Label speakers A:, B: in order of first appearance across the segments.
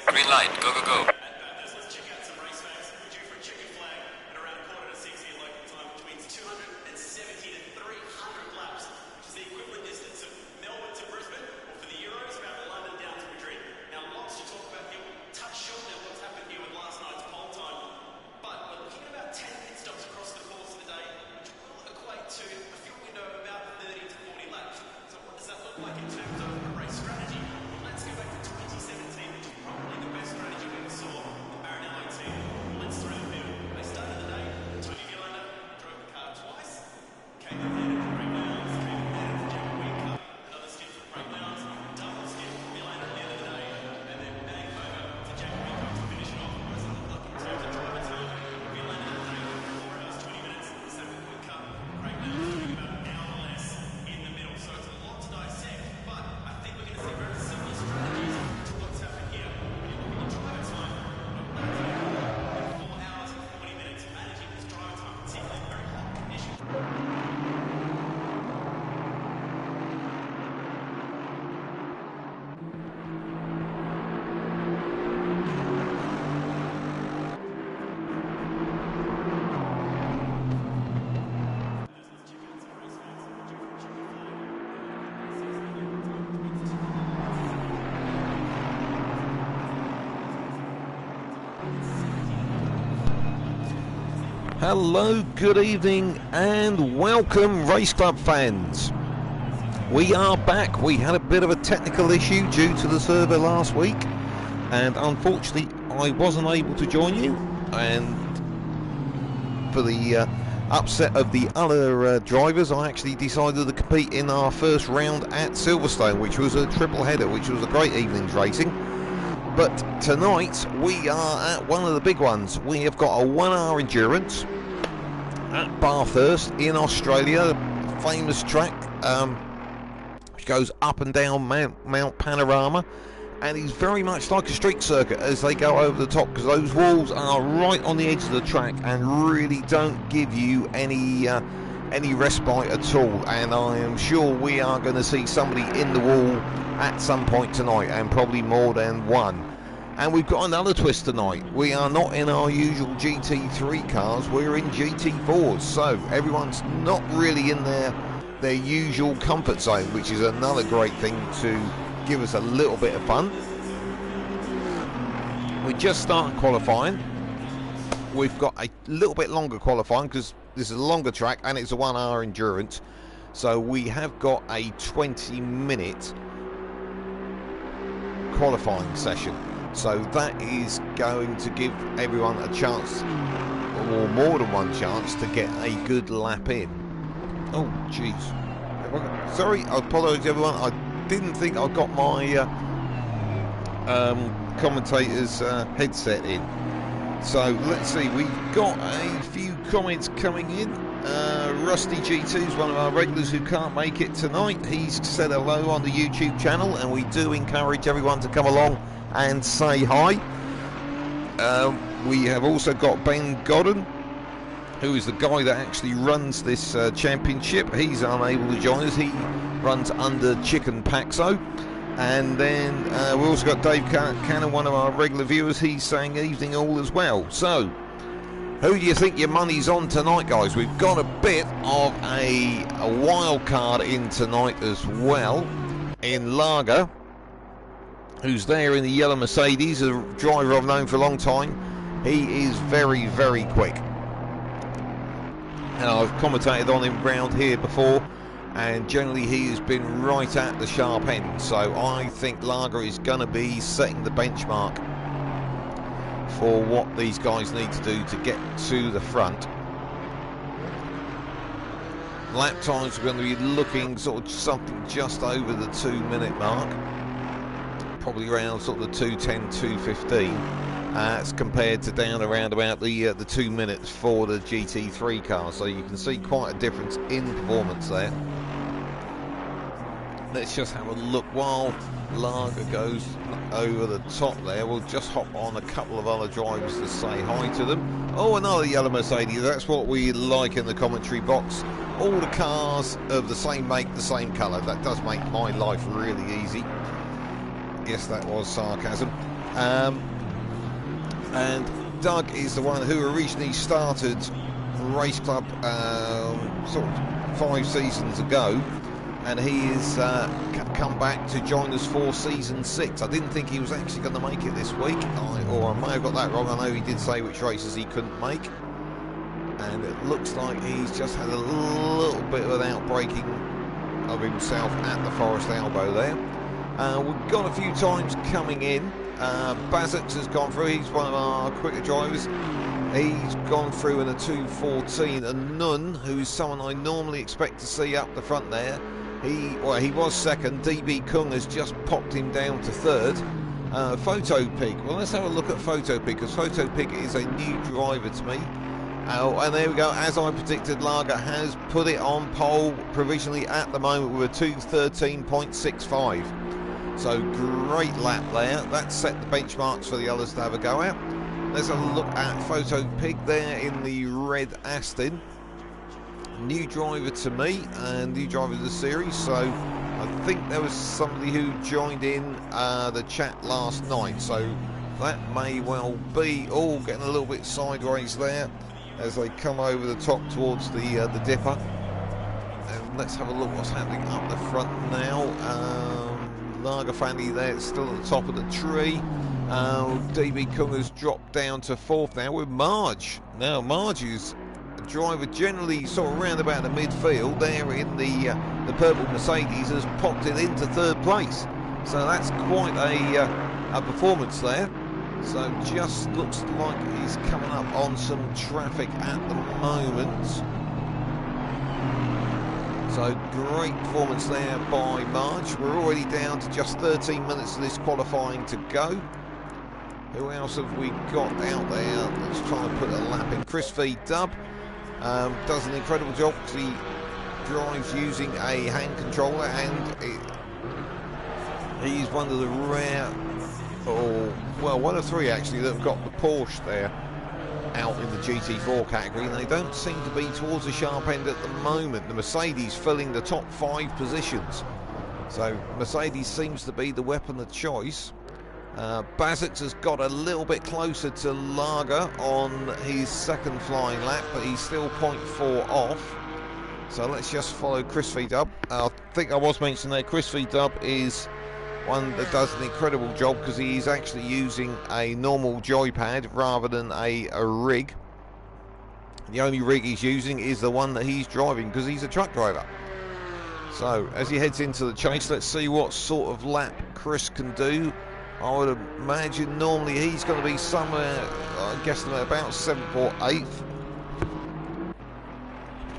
A: Green light, go, go, go.
B: Hello, good evening and welcome Race Club fans. We are back. We had a bit of a technical issue due to the server last week and unfortunately I wasn't able to join you, and for the upset of the other drivers, I actually decided to compete in our first round at Silverstone, which was a triple header, which was a great evening's racing. But tonight we are at one of the big ones. We have got a 1 hour endurance at Bathurst in Australia, famous track which goes up and down Mount Panorama, and is very much like a street circuit as they go over the top, because those walls are right on the edge of the track and really don't give you any respite at all. And I am sure we are going to see somebody in the wall at some point tonight, and probably more than one. And we've got another twist tonight. We are not in our usual GT3 cars, we're in GT4s, so everyone's not really in their usual comfort zone, which is another great thing to give us a little bit of fun. We just started qualifying. We've got a little bit longer qualifying because this is a longer track and it's a 1 hour endurance, so we have got a 20-minute qualifying session. So that is going to give everyone a chance, or more than one chance, to get a good lap in. Oh, jeez. Sorry, I apologise, everyone. I didn't think I got my commentator's headset in. So let's see. We've got a few comments coming in. Rusty G2 is one of our regulars who can't make it tonight. He's said hello on the YouTube channel, and we do encourage everyone to come along and say hi. We have also got Ben Godden, who is the guy that actually runs this championship. He's unable to join us. He runs under Chicken Paxo. And then we also got Dave Cannon, one of our regular viewers. He's saying evening all as well. So who do you think your money's on tonight, guys? We've got a bit of a wild card in tonight as well, in Lager, who's there in the yellow Mercedes, a driver I've known for a long time. He is very, very quick. And I've commentated on him round here before, and generally he has been right at the sharp end. So I think Lager is going to be setting the benchmark for what these guys need to do to get to the front. Lap times are going to be looking sort of something just over the 2-minute mark, probably around sort of the 2:10, 2:15. As compared to down around about the 2 minutes for the GT3 car, so you can see quite a difference in performance there. Let's just have a look while Lager goes over the top there. We'll just hop on a couple of other drivers to say hi to them. Oh, another yellow Mercedes. That's what we like in the commentary box. all the cars of the same make, the same colour. That does make my life really easy. Yes, that was sarcasm. And Doug is the one who originally started Race Club sort of 5 seasons ago, and he has come back to join us for season 6. I didn't think he was actually going to make it this week, or I may have got that wrong. I know he did say which races he couldn't make, and it looks like he's just had a little bit of an outbreaking of himself at the Forest Elbow there. We've got a few times coming in. Bazix has gone through. He's one of our quicker drivers. He's gone through in a 2:14, and Nun, who's someone I normally expect to see up the front there, he was second. DB Kung has just popped him down to third. Photo Pig, well, let's have a look at Photo Pig, because Photo Pig is a new driver to me. And there we go, as I predicted, Lager has put it on pole provisionally at the moment with a 2:13.65. So great lap there. That set the benchmarks for the others to have a go at. Let's have a look at Photo Pig there in the red Aston. New driver to me and new driver to the series. So I think there was somebody who joined in the chat last night. So that may well be. Oh, getting a little bit sideways there as they come over the top towards the dipper. And let's have a look what's happening up the front now. Lager Fanny there, still at the top of the tree. DB Kung has dropped down to 4th now with Marge. Now Marge is a driver generally sort of round about the midfield there in the purple Mercedes, has popped it into 3rd place. So that's quite a performance there. So just looks like he's coming up on some traffic at the moment. So great performance there by Marge. We're already down to just 13 minutes of this qualifying to go. Who else have we got out there? Let's try and put a lap in. Chris V Dub does an incredible job because he drives using a hand controller, and he's one of the rare, one of 3 actually that have got the Porsche there out in the GT4 category, and they don't seem to be towards the sharp end at the moment. The Mercedes filling the top 5 positions, so Mercedes seems to be the weapon of choice. Bazix has got a little bit closer to Lager on his 2nd flying lap, but he's still 0.4 off. So let's just follow Chris V Dub. I think I was mentioning there, Chris V Dub is one that does an incredible job because he's actually using a normal joypad rather than a rig. The only rig he's using is the one that he's driving because he's a truck driver. So as he heads into the chase, let's see what sort of lap Chris can do. I would imagine normally he's going to be somewhere, I guess, about 7th or 8th.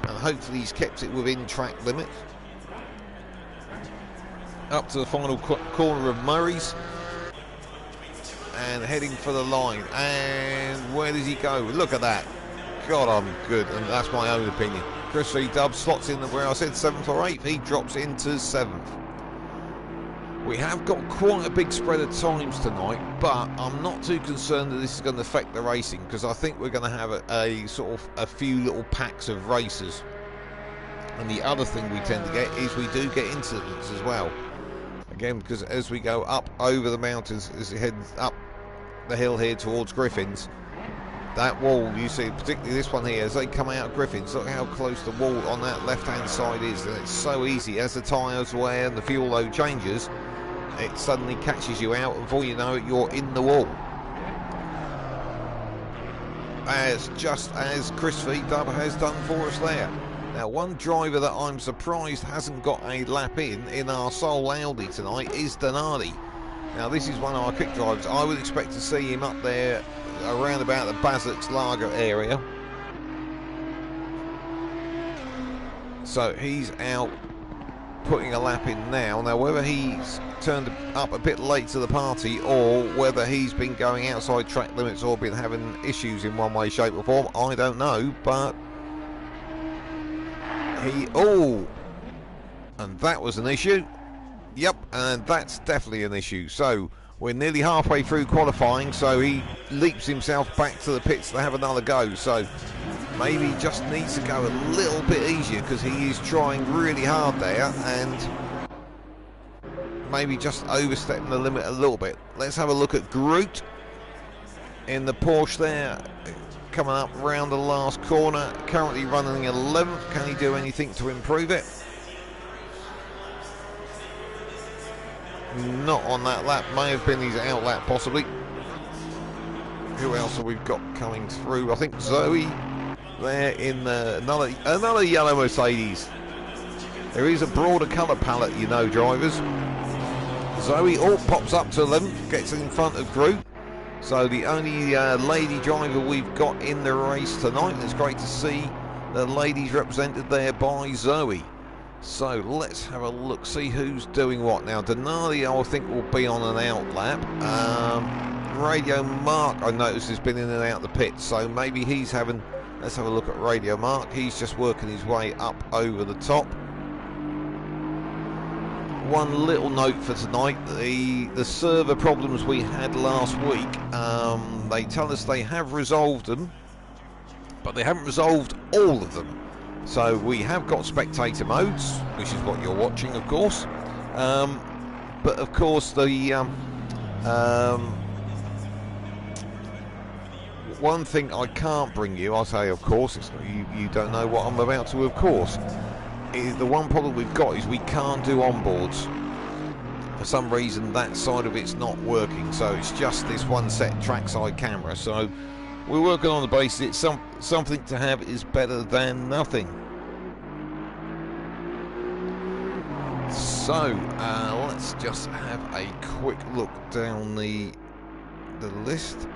B: And hopefully he's kept it within track limit. Up to the final corner of Murray's. And heading for the line. And where does he go? Look at that. God, I'm good. And that's my own opinion. Chris V Dub slots in where I said 7th or 8th. He drops into 7th. We have got quite a big spread of times tonight, but I'm not too concerned that this is going to affect the racing, because I think we're going to have a sort of a few little packs of racers. And the other thing we tend to get is we do get incidents as well. Again, because as we go up over the mountains, as it heads up the hill here towards Griffins, that wall, you see, particularly this one here, as they come out of Griffins, look how close the wall on that left-hand side is. And it's so easy, as the tyres wear and the fuel load changes, it suddenly catches you out, and before you know it, you're in the wall. Just as Chris V Dub has done for us there. Now, one driver that I'm surprised hasn't got a lap in our sole Audi tonight is Donardi. Now, this is one of our quick drivers. I would expect to see him up there around about the Bazix Lager area. So he's out putting a lap in now. Now, whether he's turned up a bit late to the party or whether he's been going outside track limits or been having issues in one way, shape or form, I don't know, but and that was an issue. Yep, and that's definitely an issue. So we're nearly halfway through qualifying, so he leaps himself back to the pits to have another go. So maybe he just needs to go a little bit easier because he is trying really hard there and maybe just overstepping the limit a little bit. Let's have a look at Groot in the Porsche there, coming up round the last corner, currently running 11th. Can he do anything to improve it? Not on that lap, may have been his out lap possibly. Who else have we got coming through? I think Zoe there in another yellow Mercedes. There is a broader colour palette, you know, drivers. Zoe pops up to 11th, gets in front of Groot. So the only lady driver we've got in the race tonight. It's great to see the ladies represented there by Zoe. So let's have a look, see who's doing what now. Denardi, I think, will be on an out lap. Radio Mark, I noticed, has been in and out the pit, so maybe he's having. Let's have a look at Radio Mark. He's just working his way up over the top. One little note for tonight: the server problems we had last week. They tell us they have resolved them, but they haven't resolved all of them. So we have got spectator modes, which is what you're watching, of course. But of course, the one thing I can't bring you, I say of course, it's not, you don't know what I'm about to, of course, is the one problem we've got is we can't do onboards. For some reason that side of it's not working, so it's just this one set trackside camera. So we're working on the basis it's something to have is better than nothing. So let's just have a quick look down the list.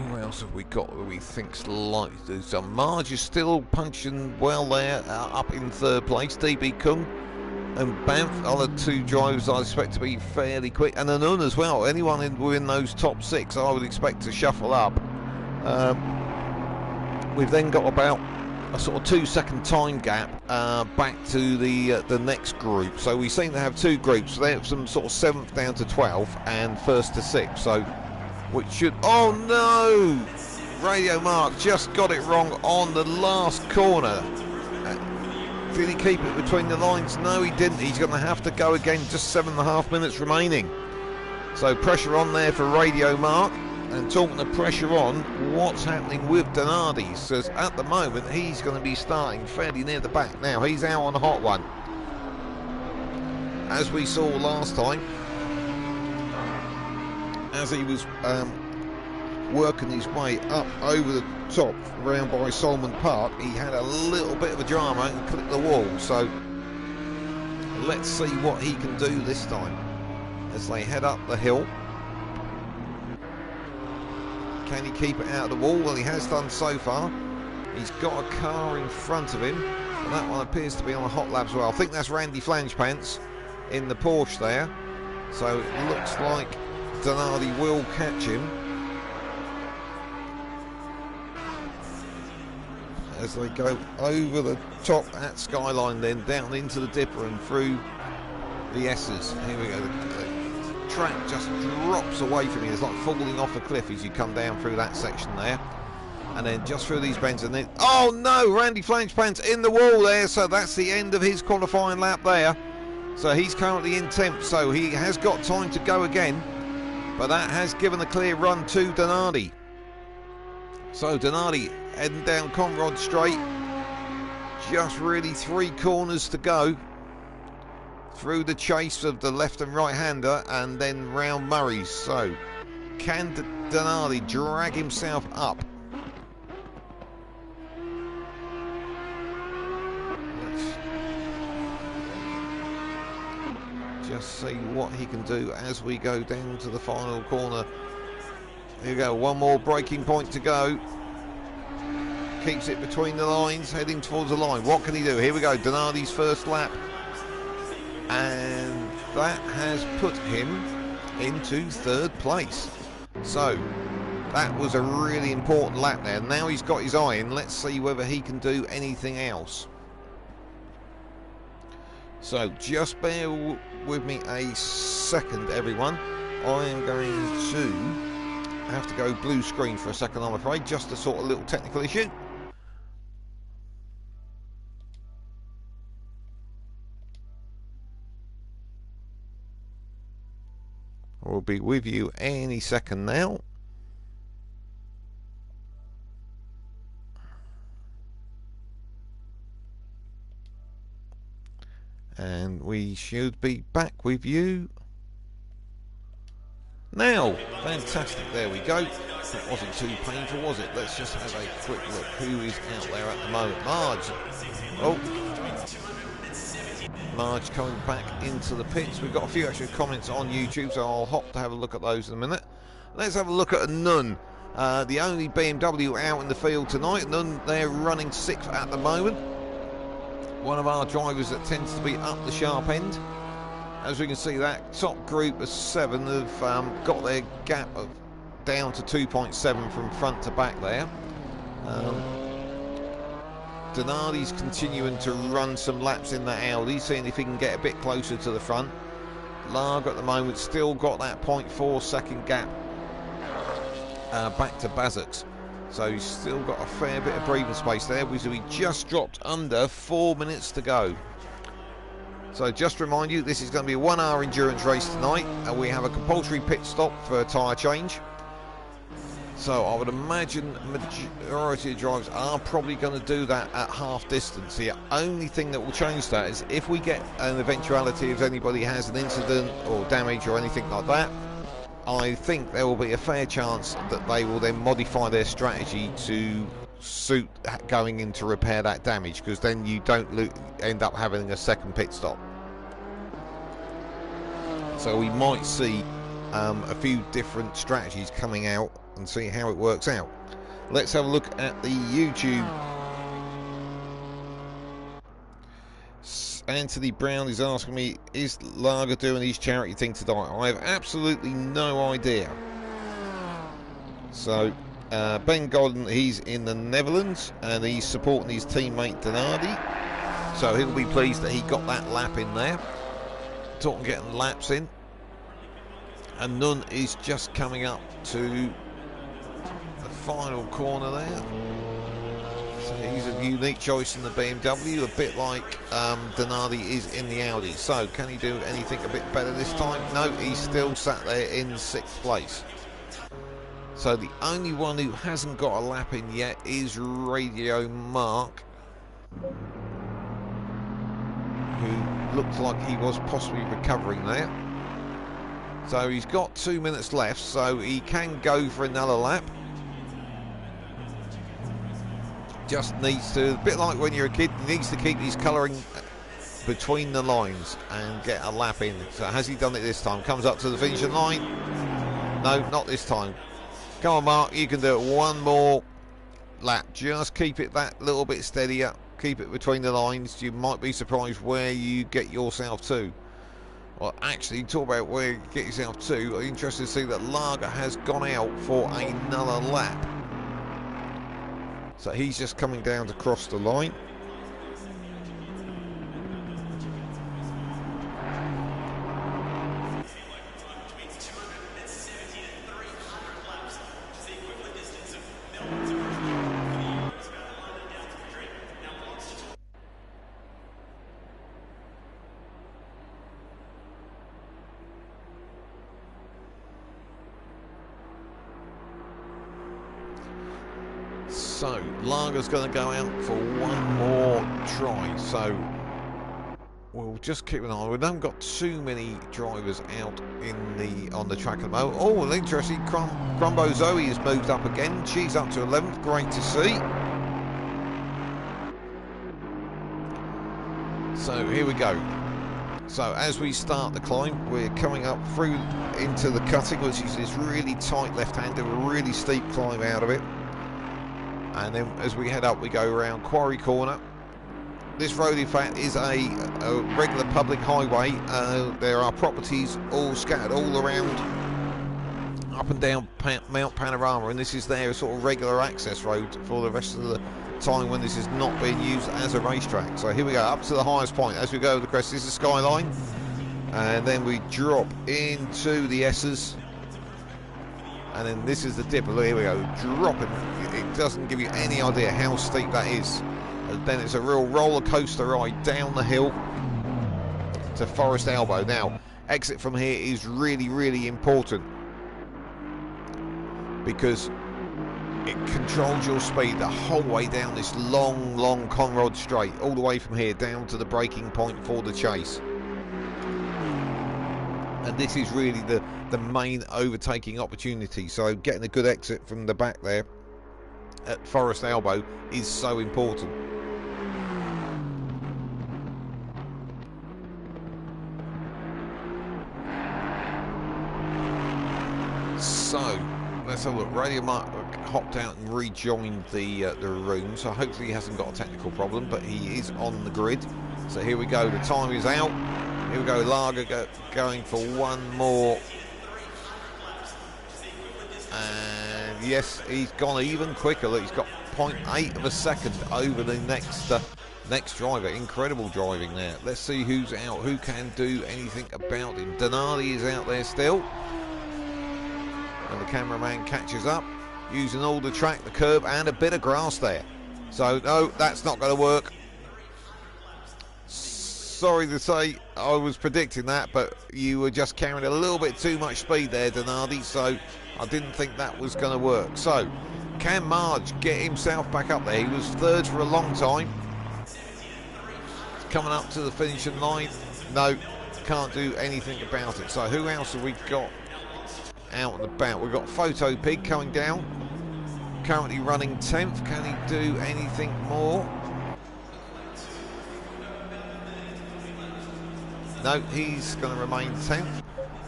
B: Who else have we got that we think's likely to do some? Marge is still punching well there, up in third place. DB Kung and Banff, other two drivers I expect to be fairly quick, and Anun as well. Anyone within those top six I would expect to shuffle up. We've then got about a sort of 2-second time gap back to the next group, so we seem to have two groups. They have some sort of 7th down to 12th and 1st to 6th, so which should, oh no, Radio Mark just got it wrong on the last corner. Did he keep it between the lines? No, he didn't. He's going to have to go again, just 7.5 minutes remaining. So pressure on there for Radio Mark. And talking of pressure on, what's happening with Denardi? So at the moment, he's going to be starting fairly near the back. Now, he's out on a hot one. As we saw last time, as he was working his way up over the top round by Solomon Park, he had a little bit of a drama and clipped the wall. So let's see what he can do this time as they head up the hill. Can he keep it out of the wall? Well, he has done so far. He's got a car in front of him, and that one appears to be on a hot lap as well. I think that's Randy Flangepants in the Porsche there. So it looks like Denardi will catch him as they go over the top at Skyline, then down into the Dipper and through the S's. Here we go. The track just drops away from you. It's like falling off a cliff as you come down through that section there, and then just through these bends, and then oh no, Randy Flangepants in the wall there. So that's the end of his qualifying lap there. So he's currently in 10th, so he has got time to go again, but that has given a clear run to Denardi. So Denardi heading down Conrod Straight, just really 3 corners to go through the chase of the left and right hander, and then round Murray's. So can Denardi drag himself up? Let's just see what he can do as we go down to the final corner. Here we go, one more braking point to go. Keeps it between the lines, heading towards the line. What can he do? Here we go, Denardi's first lap. And that has put him into 3rd place. So that was a really important lap there. Now he's got his eye in. Let's see whether he can do anything else. So just bear with me a second, everyone. I am going to have to go blue screen for a second, I'm afraid. Just a sort of little technical issue. We'll be with you any second now. And we should be back with you now. Fantastic, there we go. That wasn't too painful, was it? Let's just have a quick look. Who is out there at the moment? Marge. Oh, Marge coming back into the pits. We've got a few extra comments on YouTube, so I'll hop to have a look at those in a minute. Let's have a look at a Nun. The only BMW out in the field tonight. Nun, they're running 6th at the moment. One of our drivers that tends to be up the sharp end. As we can see, that top group of 7 have got their gap down to 2.7 from front to back there. Donardi's continuing to run some laps in that Audi, seeing if he can get a bit closer to the front. Lager at the moment still got that 0.4 second gap back to Bazux. So he's still got a fair bit of breathing space there. We just dropped under 4 minutes to go. So just to remind you, this is going to be a 1 hour endurance race tonight, and we have a compulsory pit stop for a tyre change. So I would imagine majority of drivers are probably going to do that at half distance. The only thing that will change that is if we get an eventuality, if anybody has an incident or damage or anything like that, I think there will be a fair chance that they will then modify their strategy to suit going in to repair that damage, because then you don't end up having a second pit stop. So we might see a few different strategies coming out and see how it works out. Let's have a look at the YouTube. Anthony Brown is asking me, is Lager doing his charity thing tonight? I have absolutely no idea. So Ben Godden, he's in the Netherlands and he's supporting his teammate Donardi, so he'll be pleased that he got that lap in there. Talking getting laps in, and Nun is just coming up to the final corner there. So he's a unique choice in the BMW, a bit like Donardi is in the Audi. So can he do anything a bit better this time? No, he's still sat there in 6th place. So the only one who hasn't got a lap in yet is Radio Mark, who looked like he was possibly recovering there. So he's got 2 minutes left, so he can go for another lap. Just needs to, a bit like when you're a kid, he needs to keep his colouring between the lines and get a lap in. So has he done it this time? Comes up to the finishing line. No, not this time. Come on, Mark, you can do it. One more lap. Just keep it that little bit steadier. Keep it between the lines. You might be surprised where you get yourself to. Well, actually, talk about where you get yourself to. I'm interested to see that Lager has gone out for another lap. So he's just coming down to cross the line. So Lager's going to go out for one more try. So we'll just keep an eye. We haven't got too many drivers out on the track at the moment. Oh, well, interesting. Crumbo Zoe has moved up again. She's up to 11th. Great to see. So here we go. So as we start the climb, we're coming up through into the cutting, which is this really tight left-hander, a really steep climb out of it. And then as we head up, we go around Quarry Corner. This road, in fact, is a regular public highway. There are properties all scattered all around, up and down Mount Panorama, and this is their sort of regular access road for the rest of the time when this is not being used as a racetrack. So here we go, up to the highest point. As we go over the crest, this is Skyline, and then we drop into the S's. And then this is the dip. Here we go, dropping. It doesn't give you any idea how steep that is. And then it's a real roller coaster ride down the hill to Forest Elbow. Now, exit from here is really, really important because it controls your speed the whole way down this long, long Conrod straight, all the way from here down to the braking point for the chase. And this is really the main overtaking opportunity. So getting a good exit from the back there at Forest Elbow is so important. So let's have a look. Radio Mark hopped out and rejoined the room, so hopefully he hasn't got a technical problem, but he is on the grid. So here we go, the time is out. Here we go, Lager going for one more. And yes, he's gone even quicker. Look, he's got 0.8 of a second over the next driver. Incredible driving there. Let's see who's out, who can do anything about him. Donardi is out there still. And the cameraman catches up, using all the track, the curb, and a bit of grass there. So, no, that's not going to work. Sorry to say, I was predicting that, but you were just carrying a little bit too much speed there, Donardi, so I didn't think that was going to work. So, can Marge get himself back up there? He was third for a long time. Coming up to the finishing line. No, can't do anything about it. So, who else have we got out and about? We've got Photo Pig coming down, currently running 10th. Can he do anything more? No, he's going to remain 10th.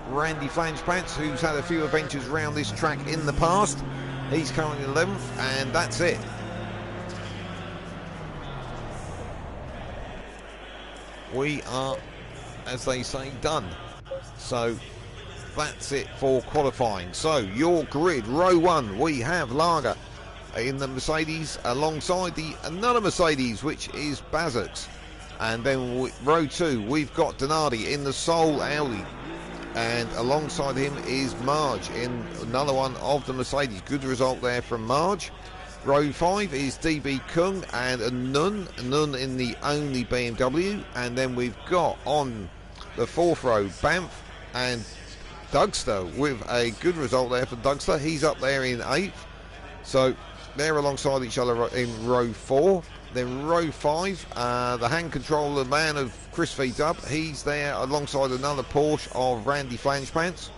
B: Randy Flangepants, who's had a few adventures around this track in the past, he's currently 11th, and that's it. We are, as they say, done. So that's it for qualifying. So your grid, row 1, we have Lager in the Mercedes alongside another Mercedes, which is Bazux. And then row 2, we've got Donardi in the Soul Audi. And alongside him is Marge in another one of the Mercedes. Good result there from Marge. Row 5 is DB Kung and a Nun in the only BMW. And then we've got on the 4th row Banff and Dugster with a good result there for Dugster. He's up there in 8th. So they're alongside each other in row 4. Then row 5, the hand controller man of Chris V Dub, he's there alongside another Porsche of Randy Flangepants.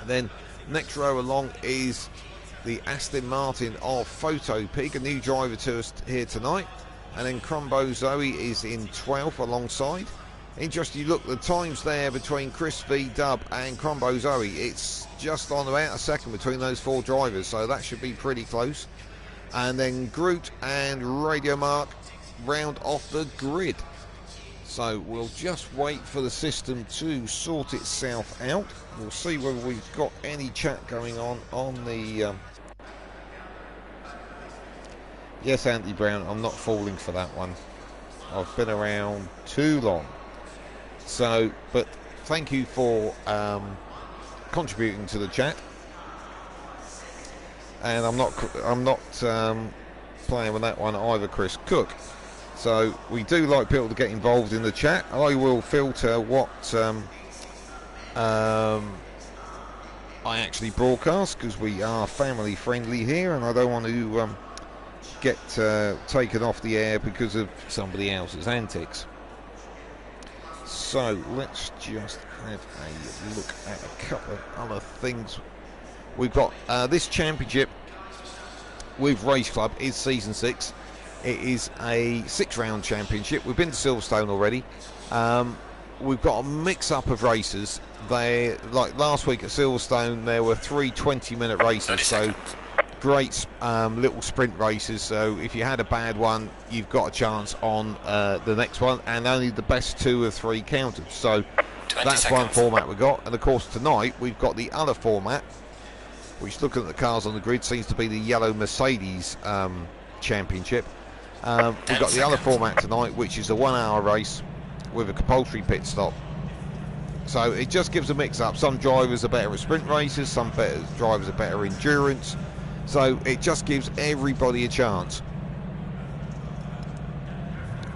B: And then next row along is the Aston Martin of Photo Pig, a new driver to us here tonight. And then Crumbo Zoe is in 12th alongside. Interesting, you look the times there between Chris V Dub and Crumbo Zoe. It's just on about a second between those 4 drivers, so that should be pretty close. And then Groot and Radio Mark round off the grid. So we'll just wait for the system to sort itself out. We'll see whether we've got any chat going on the... Yes, Andy Brown, I'm not falling for that one. I've been around too long. So, but thank you for contributing to the chat. And I'm not playing with that one either, Chris Cook. So we do like people to get involved in the chat. I will filter what I actually broadcast because we are family friendly here, and I don't want to get taken off the air because of somebody else's antics. So let's just have a look at a couple of other things. We've got this championship with Race Club is season 6. It is a 6-round championship. We've been to Silverstone already. We've got a mix-up of races. Like last week at Silverstone, there were 3 20-minute races, so great little sprint races. So if you had a bad one, you've got a chance on the next one, and only the best 2 or 3 counted. So that's seconds. One format we've got. And of course tonight we've got the other format, which, looking at the cars on the grid, seems to be the yellow Mercedes championship. We've got the other format tonight, which is a 1-hour race with a compulsory pit stop. So it just gives a mix-up. Some drivers are better at sprint races, some drivers are better at endurance. So it just gives everybody a chance.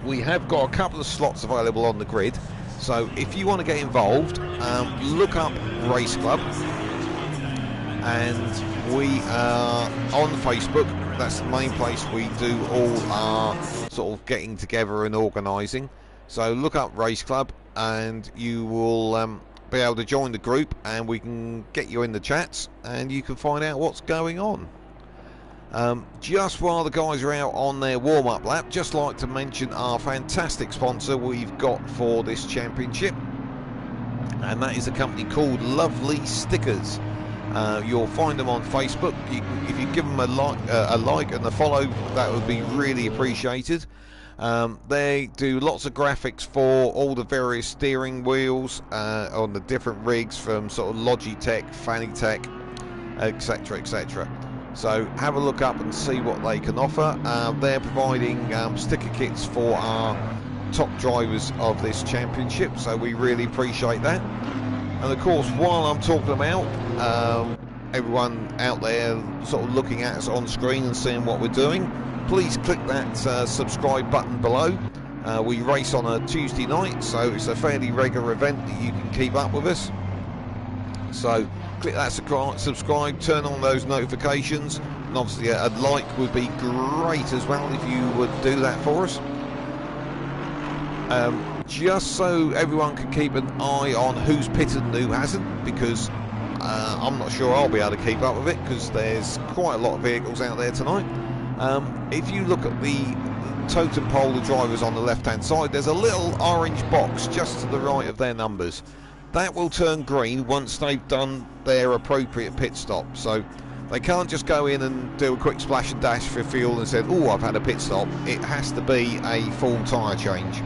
B: We have got a couple of slots available on the grid. So if you want to get involved, look up Race Club. And we are on Facebook. That's the main place we do all our sort of getting together and organising. So look up Race Club and you will be able to join the group, and we can get you in the chats and you can find out what's going on. Just while the guys are out on their warm-up lap, just like to mention our fantastic sponsor we've got for this championship, and that is a company called Lovely Stickers. You'll find them on Facebook. If you give them a like and a follow, that would be really appreciated. They do lots of graphics for all the various steering wheels on the different rigs, from sort of Logitech, Fanatec, etc, etc. So have a look up and see what they can offer. They're providing sticker kits for our top drivers of this championship, so we really appreciate that. And of course, while I'm talking about everyone out there sort of looking at us on screen and seeing what we're doing, please click that subscribe button below. We race on a Tuesday night, so it's a fairly regular event that you can keep up with us. So click that subscribe, turn on those notifications, and obviously a like would be great as well if you would do that for us. Just so everyone can keep an eye on who's pitted and who hasn't, because I'm not sure I'll be able to keep up with it, because there's quite a lot of vehicles out there tonight. If you look at the totem pole of drivers on the left hand side, there's a little orange box just to the right of their numbers. That will turn green once they've done their appropriate pit stop. So they can't just go in and do a quick splash and dash for fuel and say, oh, I've had a pit stop. It has to be a full tyre change.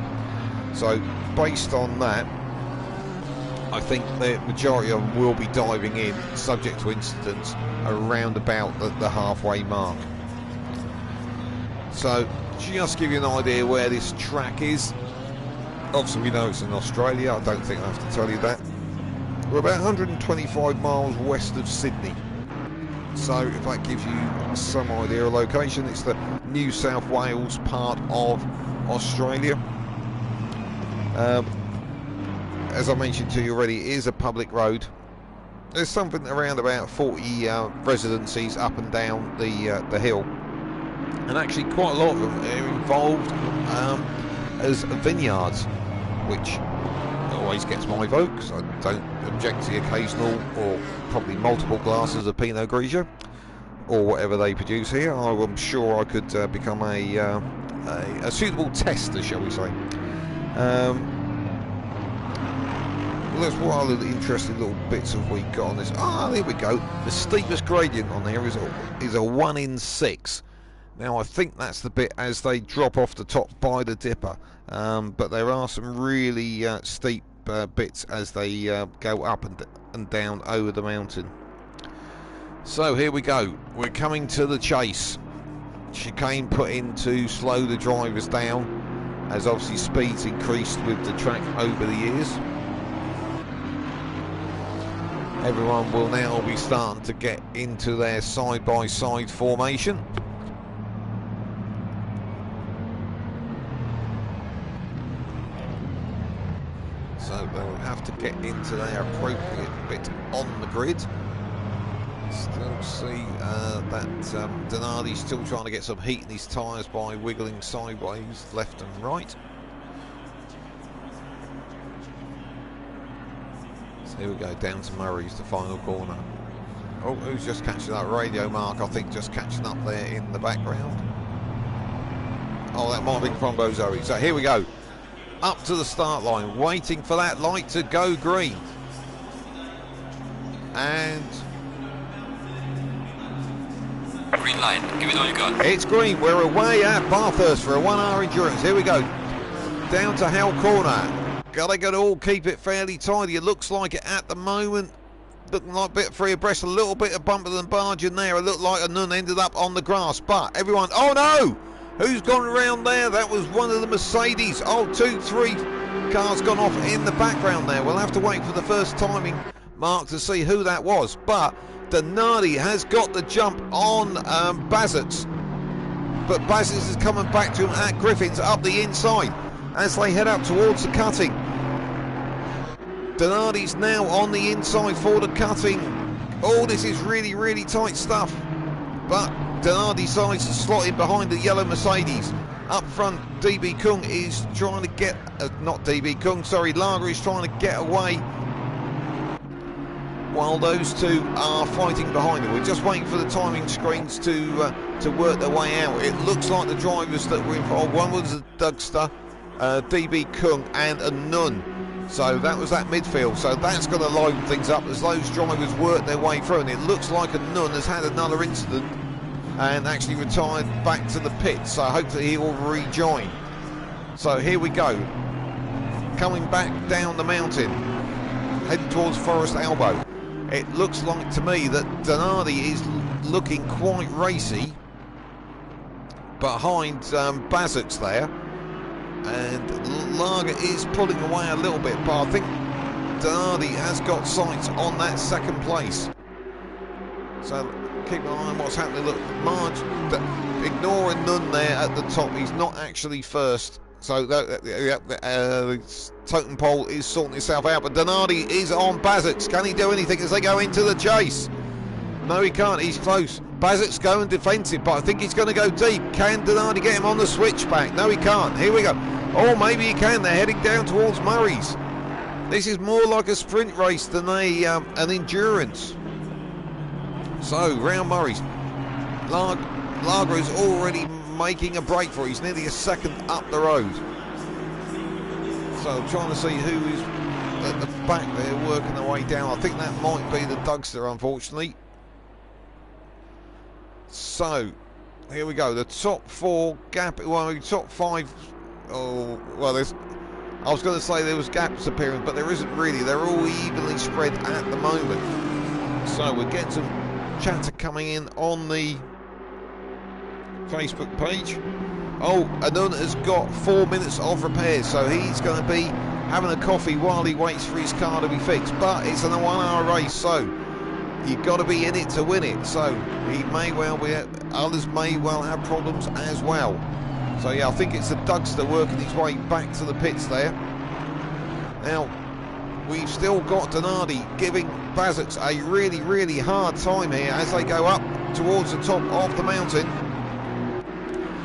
B: So based on that, I think the majority of them will be diving in, subject to incidents, around about the halfway mark. So just give you an idea where this track is. Obviously we know it's in Australia, I don't think I have to tell you that. We're about 125 miles west of Sydney. So if that gives you some idea of location, it's the New South Wales part of Australia. As I mentioned to you already, it is a public road. There's something around about 40 residencies up and down the hill. And actually quite a lot of them are involved as vineyards, which always gets my vote, because I don't object to the occasional or probably multiple glasses of Pinot Grigio or whatever they produce here. I'm sure I could become a suitable tester, shall we say. Let's what other interesting little bits have we got on this. Ah, there we go. The steepest gradient on there is a 1 in 6. Now I think that's the bit as they drop off the top by the dipper, but there are some really steep bits as they go up and down over the mountain. So here we go, we're coming to the chase. Chicane put in to slow the drivers down, as obviously speeds increased with the track over the years. Everyone will now be starting to get into their side-by-side formation. So they will have to get into their appropriate bit on the grid. Still see that Denardi's still trying to get some heat in his tyres by wiggling sideways, left and right. So here we go, down to Murray's, the final corner. Oh, who's just catching that? Radio Mark, I think, just catching up there in the background. Oh, that might be from Bozoe. So here we go. Up to the start line, waiting for that light to go green. And
A: Green light, give it all you got.
B: it's green. We're away at Bathurst for a 1 hour endurance. Here we go. Down to Hell Corner. Gotta all keep it fairly tidy. It looks like it at the moment. Looking like a bit free abreast, a little bit of bumper and barge in there. It looked like a nun ended up on the grass, but everyone, oh no! Who's gone around there? That was one of the Mercedes. Oh, 2, 3, car's gone off in the background there. We'll have to wait for the first timing mark to see who that was. But Donati has got the jump on Bazets. But Bazets is coming back to him at Griffins up the inside as they head up towards the cutting. Donati's now on the inside for the cutting. Oh, this is really, really tight stuff. But Donati decides to slot in behind the yellow Mercedes. Up front, DB Kung is trying to get... not DB Kung, sorry, Lager is trying to get away while those two are fighting behind him. We're just waiting for the timing screens to work their way out. It looks like the drivers that were involved, one was a Dugster, DB Kung and a Nun. So that was that midfield. So that's going to liven things up as those drivers work their way through. And it looks like a Nun has had another incident and actually retired back to the pit. So hopefully he will rejoin. So here we go. Coming back down the mountain, heading towards Forest Elbow. It looks like to me that Donati is looking quite racy behind Bazets there. And Lager is pulling away a little bit, but I think Donati has got sights on that second place. So keep an eye on what's happening. Look, Marge ignoring Nun there at the top. He's not actually first. So the totem pole is sorting itself out. But Donati is on Bazets. Can he do anything as they go into the chase? No, he can't. He's close. Bazets going defensive, but I think he's going to go deep. Can Donati get him on the switchback? No, he can't. Here we go. Oh, maybe he can. They're heading down towards Murray's. This is more like a sprint race than an endurance. So, round Murray's. Lager is already making a break for it. He's nearly a second up the road. So, trying to see who is at the back there working their way down. I think that might be the Dugster, unfortunately. So, here we go. The top four gap, well, top five. Oh, well, there's. I was going to say there was gaps appearing, but there isn't really. They're all evenly spread at the moment. So we're getting some chatter coming in on the Facebook page. Oh, Anun has got 4 minutes of repairs, so he's going to be having a coffee while he waits for his car to be fixed. But it's a 1 hour race, so you've got to be in it to win it. So he may well be, others may well have problems as well. So yeah, I think it's the Dugster working his way back to the pits there. Now, we've still got Donati giving Bazets a really, really hard time here as they go up towards the top of the mountain.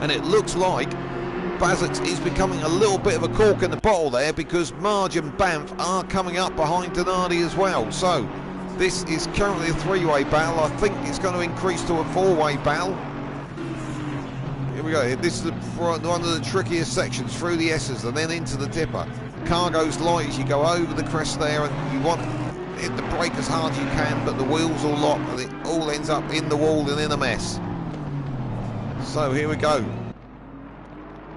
B: And it looks like Bazets is becoming a little bit of a cork in the bottle there, because Marge and Banff are coming up behind Donati as well. So this is currently a three-way battle. I think it's going to increase to a four-way battle. Here we go. This is one of the trickiest sections through the S's and then into the tipper. Car goes light as you go over the crest there, and you want to hit the brake as hard as you can, but the wheels will lock and it all ends up in the wall and in a mess. So here we go.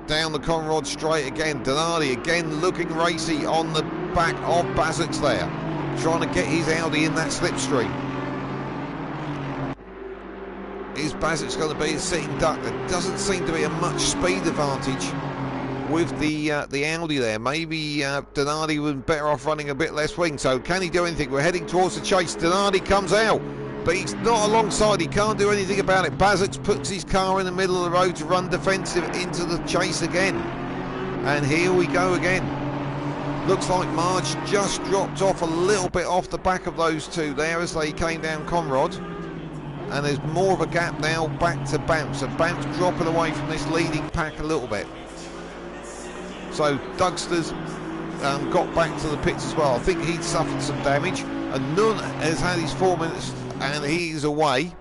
B: Down the Conrod straight again. Donati again looking racy on the back of Bazets there, trying to get his Audi in that slipstream. Is Bazets going to be a sitting duck? There doesn't seem to be a much speed advantage with the Audi there. Maybe Donati was better off running a bit less wing. So can he do anything? We're heading towards the chase. Donati comes out, but he's not alongside. He can't do anything about it. Bazets puts his car in the middle of the road to run defensive into the chase again. And here we go again. Looks like Marge just dropped off a little bit off the back of those two there as they came down Conrod. And there's more of a gap now back to Banff. So Banff's dropping away from this leading pack a little bit. So Dugster's got back to the pits as well. I think he'd suffered some damage. And Nun has had his 4 minutes and he's away.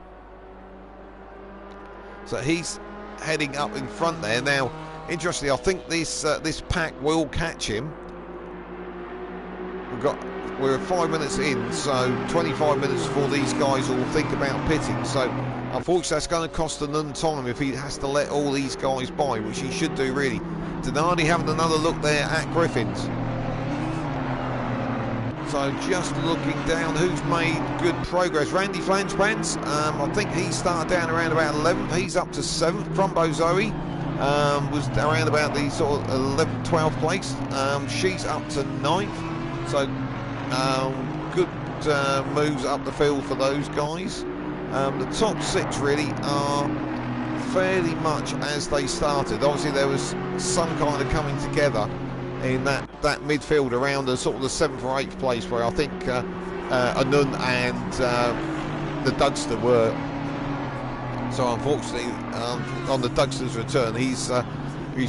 B: So he's heading up in front there. Now, interestingly, I think this pack will catch him. We're 5 minutes in, so 25 minutes before these guys will think about pitting. So unfortunately that's going to cost Nun time if he has to let all these guys by, which he should do really. Donati having another look there at Griffins. So just looking down who's made good progress. Randy Flangepants, I think he started down around about 11th. He's up to 7th. Crumbo Zoe was around about the sort of 11th, 12th place. She's up to 9th, so good moves up the field for those guys. The top 6 really are fairly much as they started. Obviously there was some kind of coming together in that midfield around the sort of the 7th or 8th place, where I think Anun and the Dugster were. So unfortunately, on the Dugster's return, his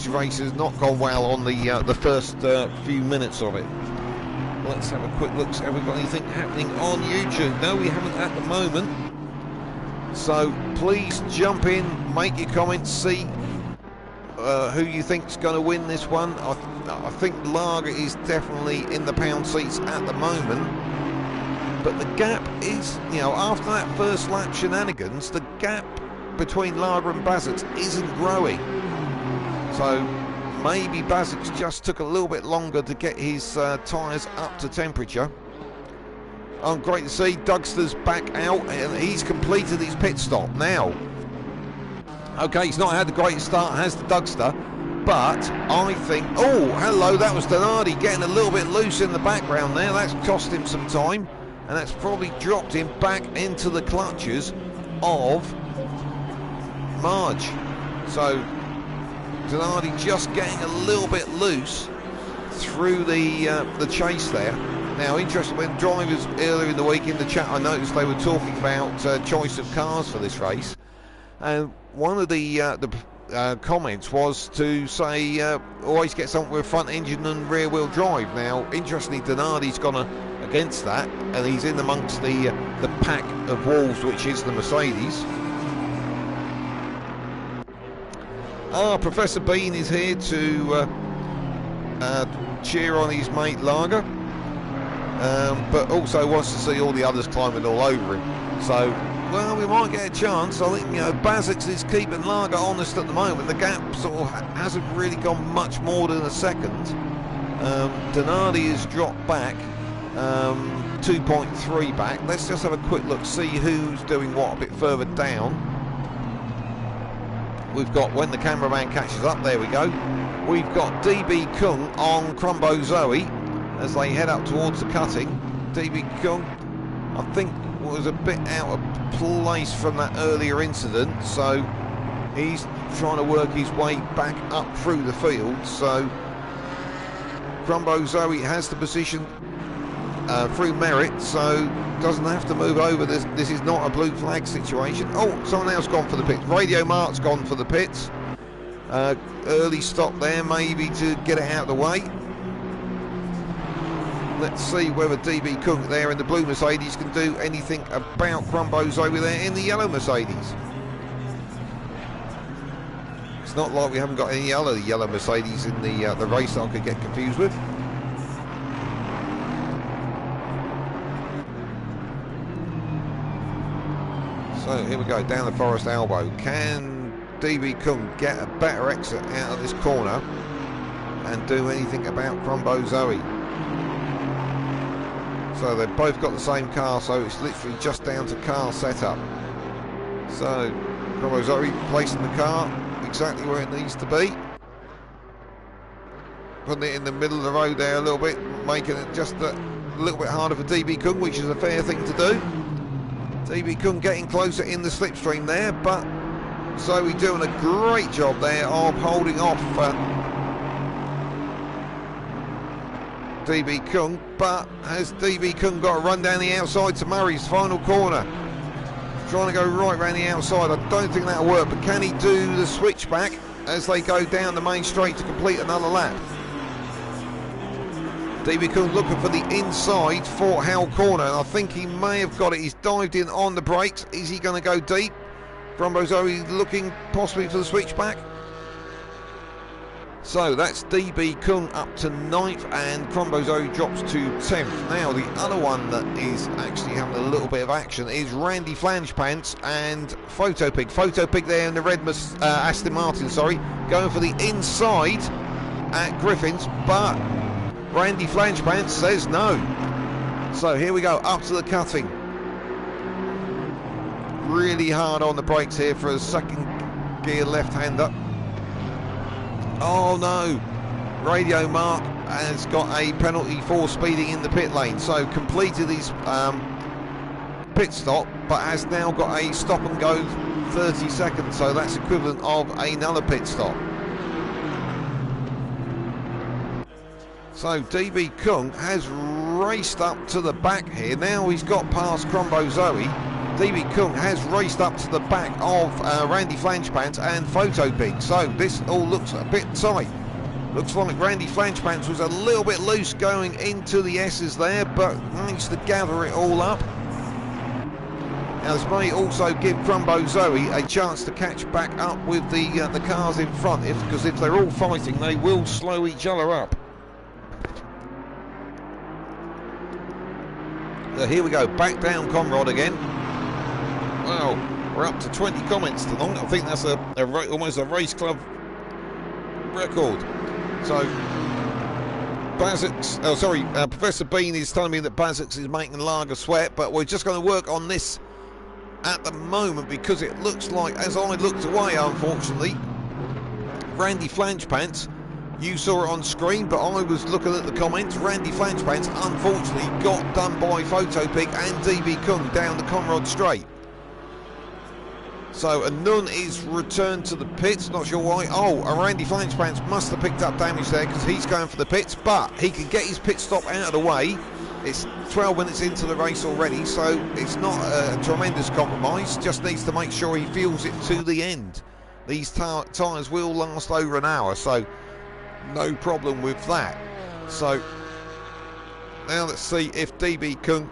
B: race has not gone well on the first few minutes of it. Let's have a quick look. Have we got anything happening on YouTube? No, we haven't at the moment. So please jump in, make your comments, see who you think's going to win this one. I think Lager is definitely in the pound seats at the moment, but the gap is, you know, after that first lap shenanigans, the gap between Lager and Bazix isn't growing. So maybe Bazix just took a little bit longer to get his tyres up to temperature. Great to see Dugster's back out, and he's completed his pit stop now. Okay, he's not had the greatest start, has the Dugster, but I think, oh, hello, that was Donardi getting a little bit loose in the background there. That's cost him some time, and that's probably dropped him back into the clutches of Marge. So Donardi just getting a little bit loose through the chase there. Now, interesting, when drivers earlier in the week in the chat, I noticed they were talking about choice of cars for this race, and one of the comments was to say always get something with front engine and rear wheel drive. Now, interestingly, Donardi's gone against that, and he's in amongst the pack of wolves, which is the Mercedes. Professor Bean is here to cheer on his mate Lager. But also wants to see all the others climbing all over him. So, well, we might get a chance. I think, you know, Bazix is keeping Lager honest at the moment. The gap sort of hasn't really gone much more than a second. Donardi has dropped back, 2.3 back. Let's just have a quick look, see who's doing what a bit further down. We've got, when the cameraman catches up, there we go. We've got DB Kung on Crumbo Zoe as they head up towards the cutting. DB Kung, I think, was a bit out of place from that earlier incident, so he's trying to work his way back up through the field. So Crumbo Zoe has the position through merit, so doesn't have to move over. This is not a blue flag situation. Oh, someone else gone for the pits. Radio Mart's gone for the pits. Early stop there, maybe to get it out of the way. Let's see whether DB Cook there in the blue Mercedes can do anything about Crumbos over there in the yellow Mercedes. It's not like we haven't got any other yellow Mercedes in the race that I could get confused with. So here we go, down the Forest Elbow. Can DB Cook get a better exit out of this corner and do anything about Crumbo Zoe? So they've both got the same car, so it's literally just down to car setup. So Crumbo Zoe placing the car exactly where it needs to be. Putting it in the middle of the road there a little bit, making it just a little bit harder for DB Cook, which is a fair thing to do. DB Cook getting closer in the slipstream there, but Zoe doing a great job there of holding off DB Kung, but has DB Kung got to run down the outside to Murray's final corner? Trying to go right round the outside. I don't think that'll work, but can he do the switchback as they go down the main straight to complete another lap? DB Kung looking for the inside Fort Howell corner, and I think he may have got it. He's dived in on the brakes. Is he going to go deep? Crumbo Zoe looking possibly for the switchback. So that's DB Kung up to 9th and Crumbo Zoe drops to 10th. Now the other one that is actually having a little bit of action is Randy Flangepants and Photopig. Photopig there in the red Aston Martin, sorry, going for the inside at Griffins, but Randy Flangepants says no. So here we go, up to the cutting. Really hard on the brakes here for a second gear left-hander. Oh no, Radio Mark has got a penalty for speeding in the pit lane, so completed his pit stop, but has now got a stop and go 30 seconds, so that's equivalent of another pit stop. So DB Kung has raced up to the back here. Now he's got past Crombo Zoe. DB Kung has raced up to the back of Randy Flangepants and Photo Pig. So this all looks a bit tight. Looks like Randy Flangepants was a little bit loose going into the S's there, but managed to gather it all up. Now this may also give Crombo Zoe a chance to catch back up with the cars in front, because if they're all fighting, they will slow each other up. So here we go, back down Conrad again. Well, we're up to 20 comments tonight. I think that's almost a race club record. So, Professor Bean is telling me that Bazix is making Lager sweat, but we're just going to work on this at the moment because it looks like, as I looked away, unfortunately, Randy Flangepants, you saw it on screen, but I was looking at the comments. Randy Flangepants unfortunately got done by Photopig and DB Kung down the Conrad Straight. So Anun is returned to the pits, not sure why. Oh, Randy Flangepants must have picked up damage there because he's going for the pits, but he can get his pit stop out of the way. It's 12 minutes into the race already, so it's not a tremendous compromise. Just needs to make sure he feels it to the end. These tyres will last over an hour, so no problem with that. So now let's see if DB Kung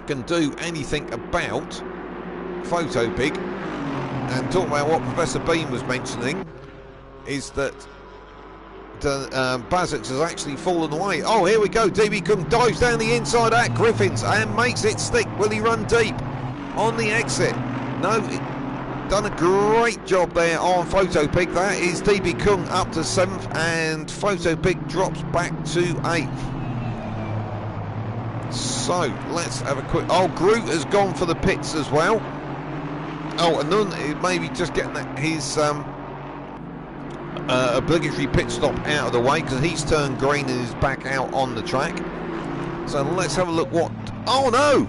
B: can do anything about Photopig. And talk about what Professor Bean was mentioning is that Bazix has actually fallen away. Oh, here we go. DB Kung dives down the inside at Griffins and makes it stick. Will he run deep on the exit? No. Done a great job there on Photopig. That is DB Kung up to 7th and Photopig drops back to 8th. So let's have a quick... Oh, Groot has gone for the pits as well. Oh, and then maybe just getting his obligatory pit stop out of the way because he's turned green and is back out on the track. So let's have a look what... Oh no!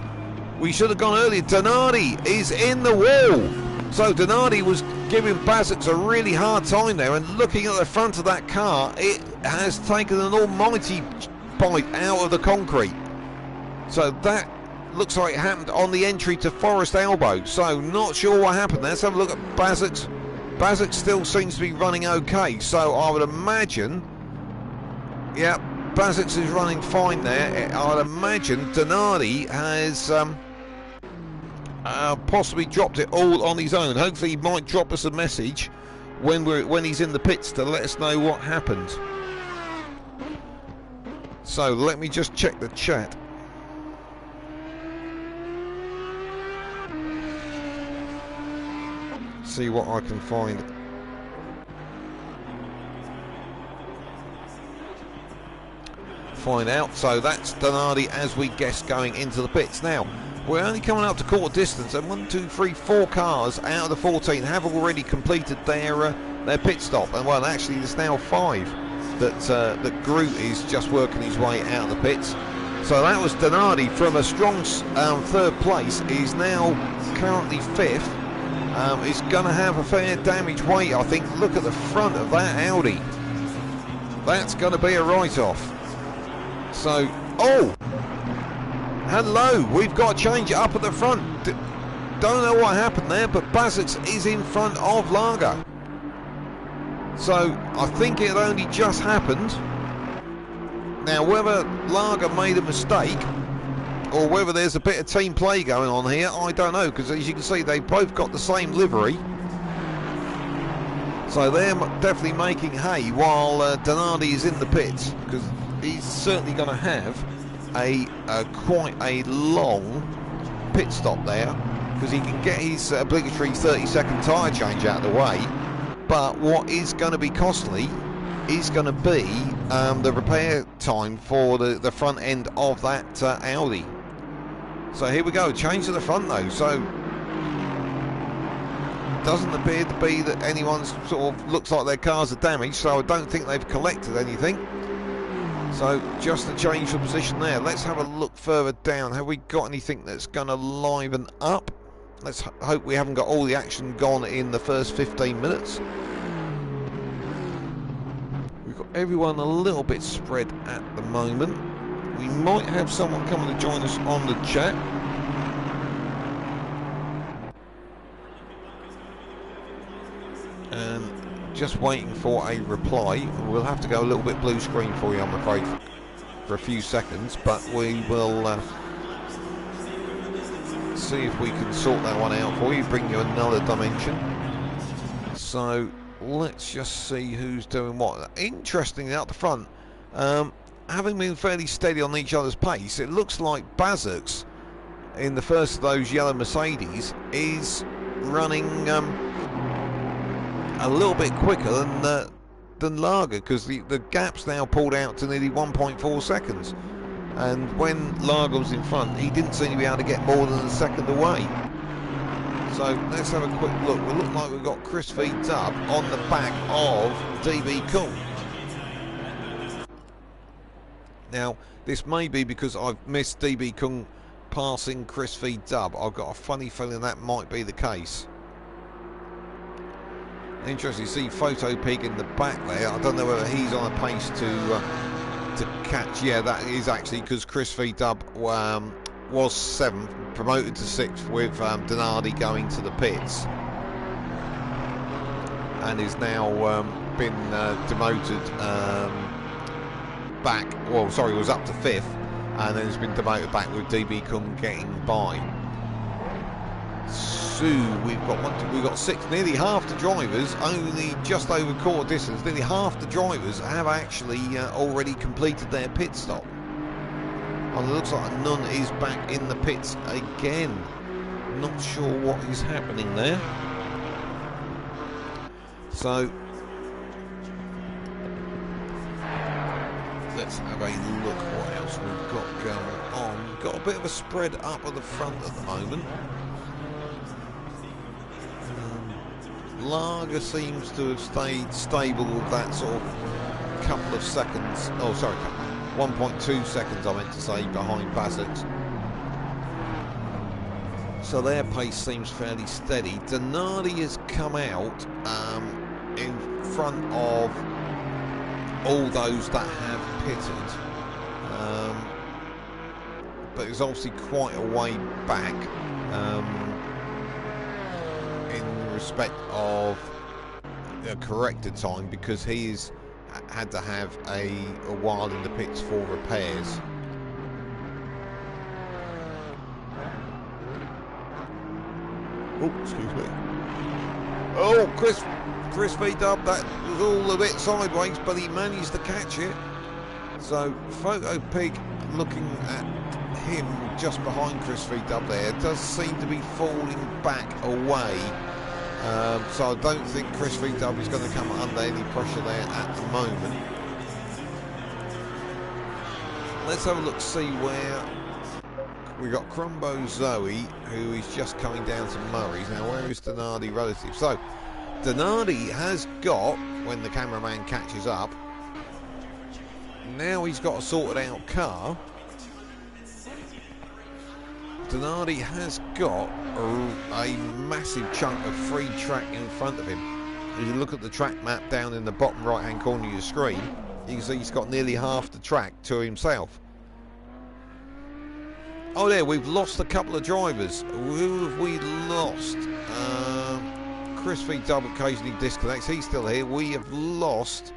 B: We should have gone earlier. Donardi is in the wall. So Donardi was giving Bazix a really hard time there, and looking at the front of that car, it has taken an almighty bite out of the concrete. So that looks like it happened on the entry to Forest Elbow. So not sure what happened there. Let's have a look at Bazix. Bazix still seems to be running okay. So I would imagine, yeah, Bazix is running fine there. I would imagine Donardi has possibly dropped it all on his own. Hopefully he might drop us a message when he's in the pits to let us know what happened. So let me just check the chat. See what I can find. Find out. So that's Donardi, as we guess, going into the pits. Now we're only coming up to quarter distance, and 1, 2, 3, 4 cars out of the 14 have already completed their pit stop. And well, actually there's now 5 that Groot is just working his way out of the pits. So that was Donardi from a strong 3rd place. He's now currently 5th. He's going to have a fair damage weight, I think. Look at the front of that Audi. That's going to be a write-off. So, oh! Hello, we've got to change it up at the front. Don't know what happened there, but Bazix is in front of Lager. So, I think it only just happened. Now, whether Lager made a mistake or whether there's a bit of team play going on here, I don't know, because as you can see, they both got the same livery. So they're definitely making hay while Donardi is in the pits, because he's certainly going to have quite a long pit stop there, because he can get his obligatory 30-second tyre change out of the way. But what is going to be costly is going to be the repair time for the front end of that Audi. So here we go, change to the front though. So doesn't appear to be that anyone's sort of looks like their cars are damaged, so I don't think they've collected anything. So just a change of position there. Let's have a look further down. Have we got anything that's going to liven up? Let's hope we haven't got all the action gone in the first 15 minutes. We've got everyone a little bit spread at the moment. We might have someone coming to join us on the chat. And just waiting for a reply. We'll have to go a little bit blue screen for you, I'm afraid, for a few seconds, but we will see if we can sort that one out for you, bring you another dimension. So let's just see who's doing what. Interestingly, out the front, having been fairly steady on each other's pace, it looks like Bazux in the first of those yellow Mercedes is running a little bit quicker than Lager, because the gap's now pulled out to nearly 1.4 seconds, and when Lager was in front he didn't seem to be able to get more than a second away. So let's have a quick look. We look like we've got Chris V Dub on the back of DB Kung. Now this may be because I've missed DB Kung passing Chris V Dub. I've got a funny feeling that might be the case. Interesting to see Photo Pig in the back there. I don't know whether he's on a pace to catch. Yeah, that is actually because Chris V Dub was 7th, promoted to 6th with Donardi going to the pits, and is now been demoted back. Well, sorry, was up to 5th, and then has been demoted back with DB Kung getting by. So we've got 6, nearly half the drivers, only just over quarter distance, nearly half the drivers have actually already completed their pit stop. And it looks like Nunn is back in the pits again. Not sure what is happening there. So let's have a look what else we've got going on. Got a bit of a spread up at the front at the moment. Lager seems to have stayed stable with that sort of couple of seconds. Oh, sorry, 1.2 seconds I meant to say behind Bazux. So their pace seems fairly steady. Donardi has come out in front of all those that have pitted, but it's obviously quite a way back in respect of a corrected time, because he's had to have a while in the pits for repairs. Oh, excuse me. Oh, Chris V Dub, that was all a bit sideways, but he managed to catch it. So Photo Pig, looking at him just behind Chris V Dub there, does seem to be falling back away. So I don't think Chris V Dub is going to come under any pressure there at the moment. Let's have a look, see where we got Crumbo Zoe, who is just coming down to Murray's. Now, where is Donardi relative? So Donardi has got, when the cameraman catches up, now he's got a sorted out car. Donardi has got a massive chunk of free track in front of him. If you look at the track map down in the bottom right hand corner of your screen, you can see he's got nearly half the track to himself. Oh, there, we've lost a couple of drivers. Who have we lost? Chris V Dub occasionally disconnects. He's still here. We have lost...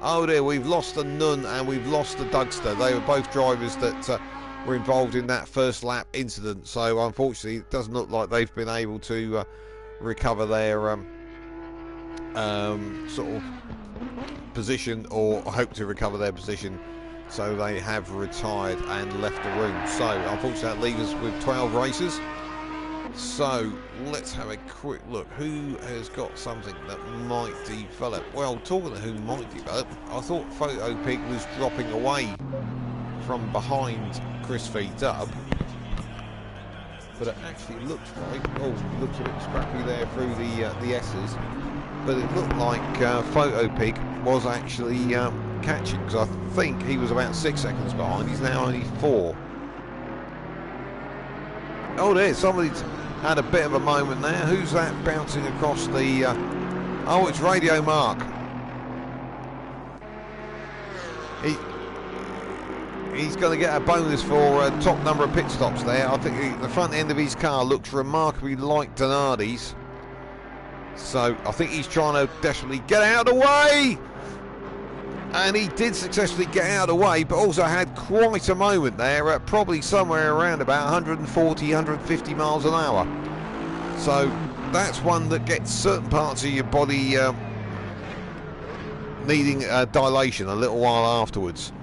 B: Oh, there, we've lost a Nunn and we've lost a Dugster. They were both drivers that were involved in that first lap incident. So, unfortunately, it doesn't look like they've been able to recover their sort of position, or hope to recover their position. So they have retired and left the room. So unfortunately that leaves us with 12 racers. So let's have a quick look. Who has got something that might develop? Well, talking of who might develop, I thought Photo Pig was dropping away from behind Chris V Dub. but it actually looks like, oh, looks a bit scrappy there through the S's, but it looked like Photopig was actually catching, because I think he was about 6 seconds behind. He's now only 4. Oh, there, somebody's had a bit of a moment there. Who's that bouncing across the... oh, it's Radio Mark. He's going to get a bonus for top number of pit stops there. I think the front end of his car looks remarkably like Donardi's. So I think he's trying to desperately get out of the way. And he did successfully get out of the way, but also had quite a moment there at probably somewhere around about 140, 150 miles an hour. So that's one that gets certain parts of your body needing dilation a little while afterwards.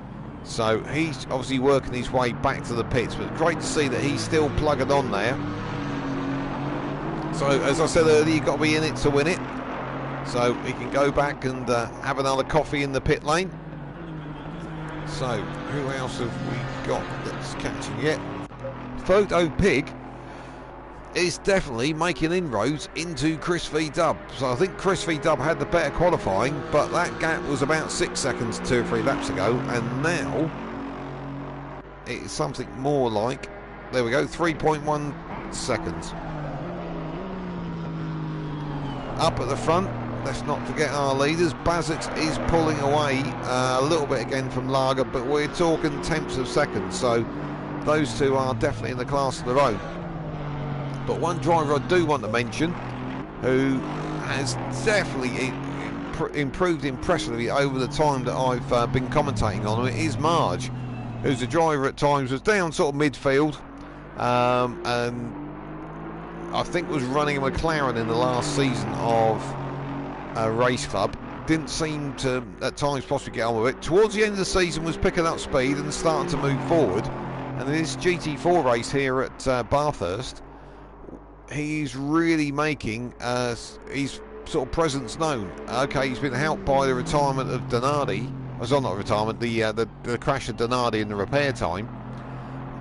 B: So he's obviously working his way back to the pits, but great to see that he's still plugging on there. So as I said earlier, you've got to be in it to win it. So he can go back and have another coffee in the pit lane. So who else have we got that's catching yet? Photopig is definitely making inroads into Chris V Dub. So I think Chris V Dub had the better qualifying, but that gap was about 6 seconds 2 or 3 laps ago, and now it's something more like, there we go, 3.1 seconds. Up at the front, let's not forget our leaders. Bazix is pulling away a little bit again from Lager, but we're talking tenths of seconds, so those two are definitely in the class of their own. But one driver I do want to mention, who has definitely improved impressively over the time that I've been commentating on him, is Marge, who's a driver at times, was down sort of midfield, and I think was running a McLaren in the last season of Race Club. Didn't seem to at times possibly get on with it. Towards the end of the season was picking up speed and starting to move forward, and in this GT4 race here at Bathurst, he's really making his sort of presence known. Okay, he's been helped by the retirement of Donardi. Well, not retirement, the crash of Donardi in the repair time.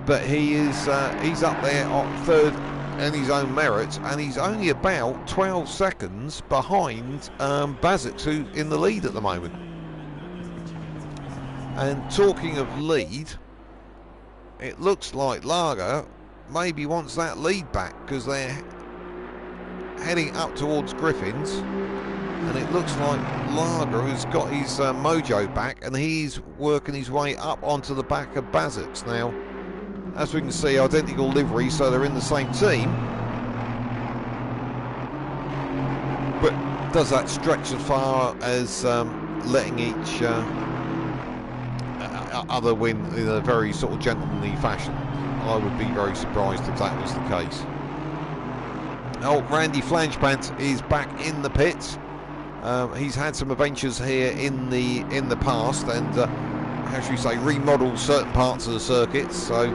B: But he's up there on third in his own merits, and he's only about 12 seconds behind Bazix, who's in the lead at the moment. And talking of lead, it looks like Lager maybe wants that lead back, because they're heading up towards Griffins, and it looks like Lager has got his mojo back, and he's working his way up onto the back of Bazix. Now, as we can see, identical livery, so they're in the same team, but does that stretch as far as letting each other win in a very sort of gentlemanly fashion? I would be very surprised if that was the case. Oh, Randy Flangepants is back in the pits. He's had some adventures here in the past, and how should we say, remodeled certain parts of the circuit. So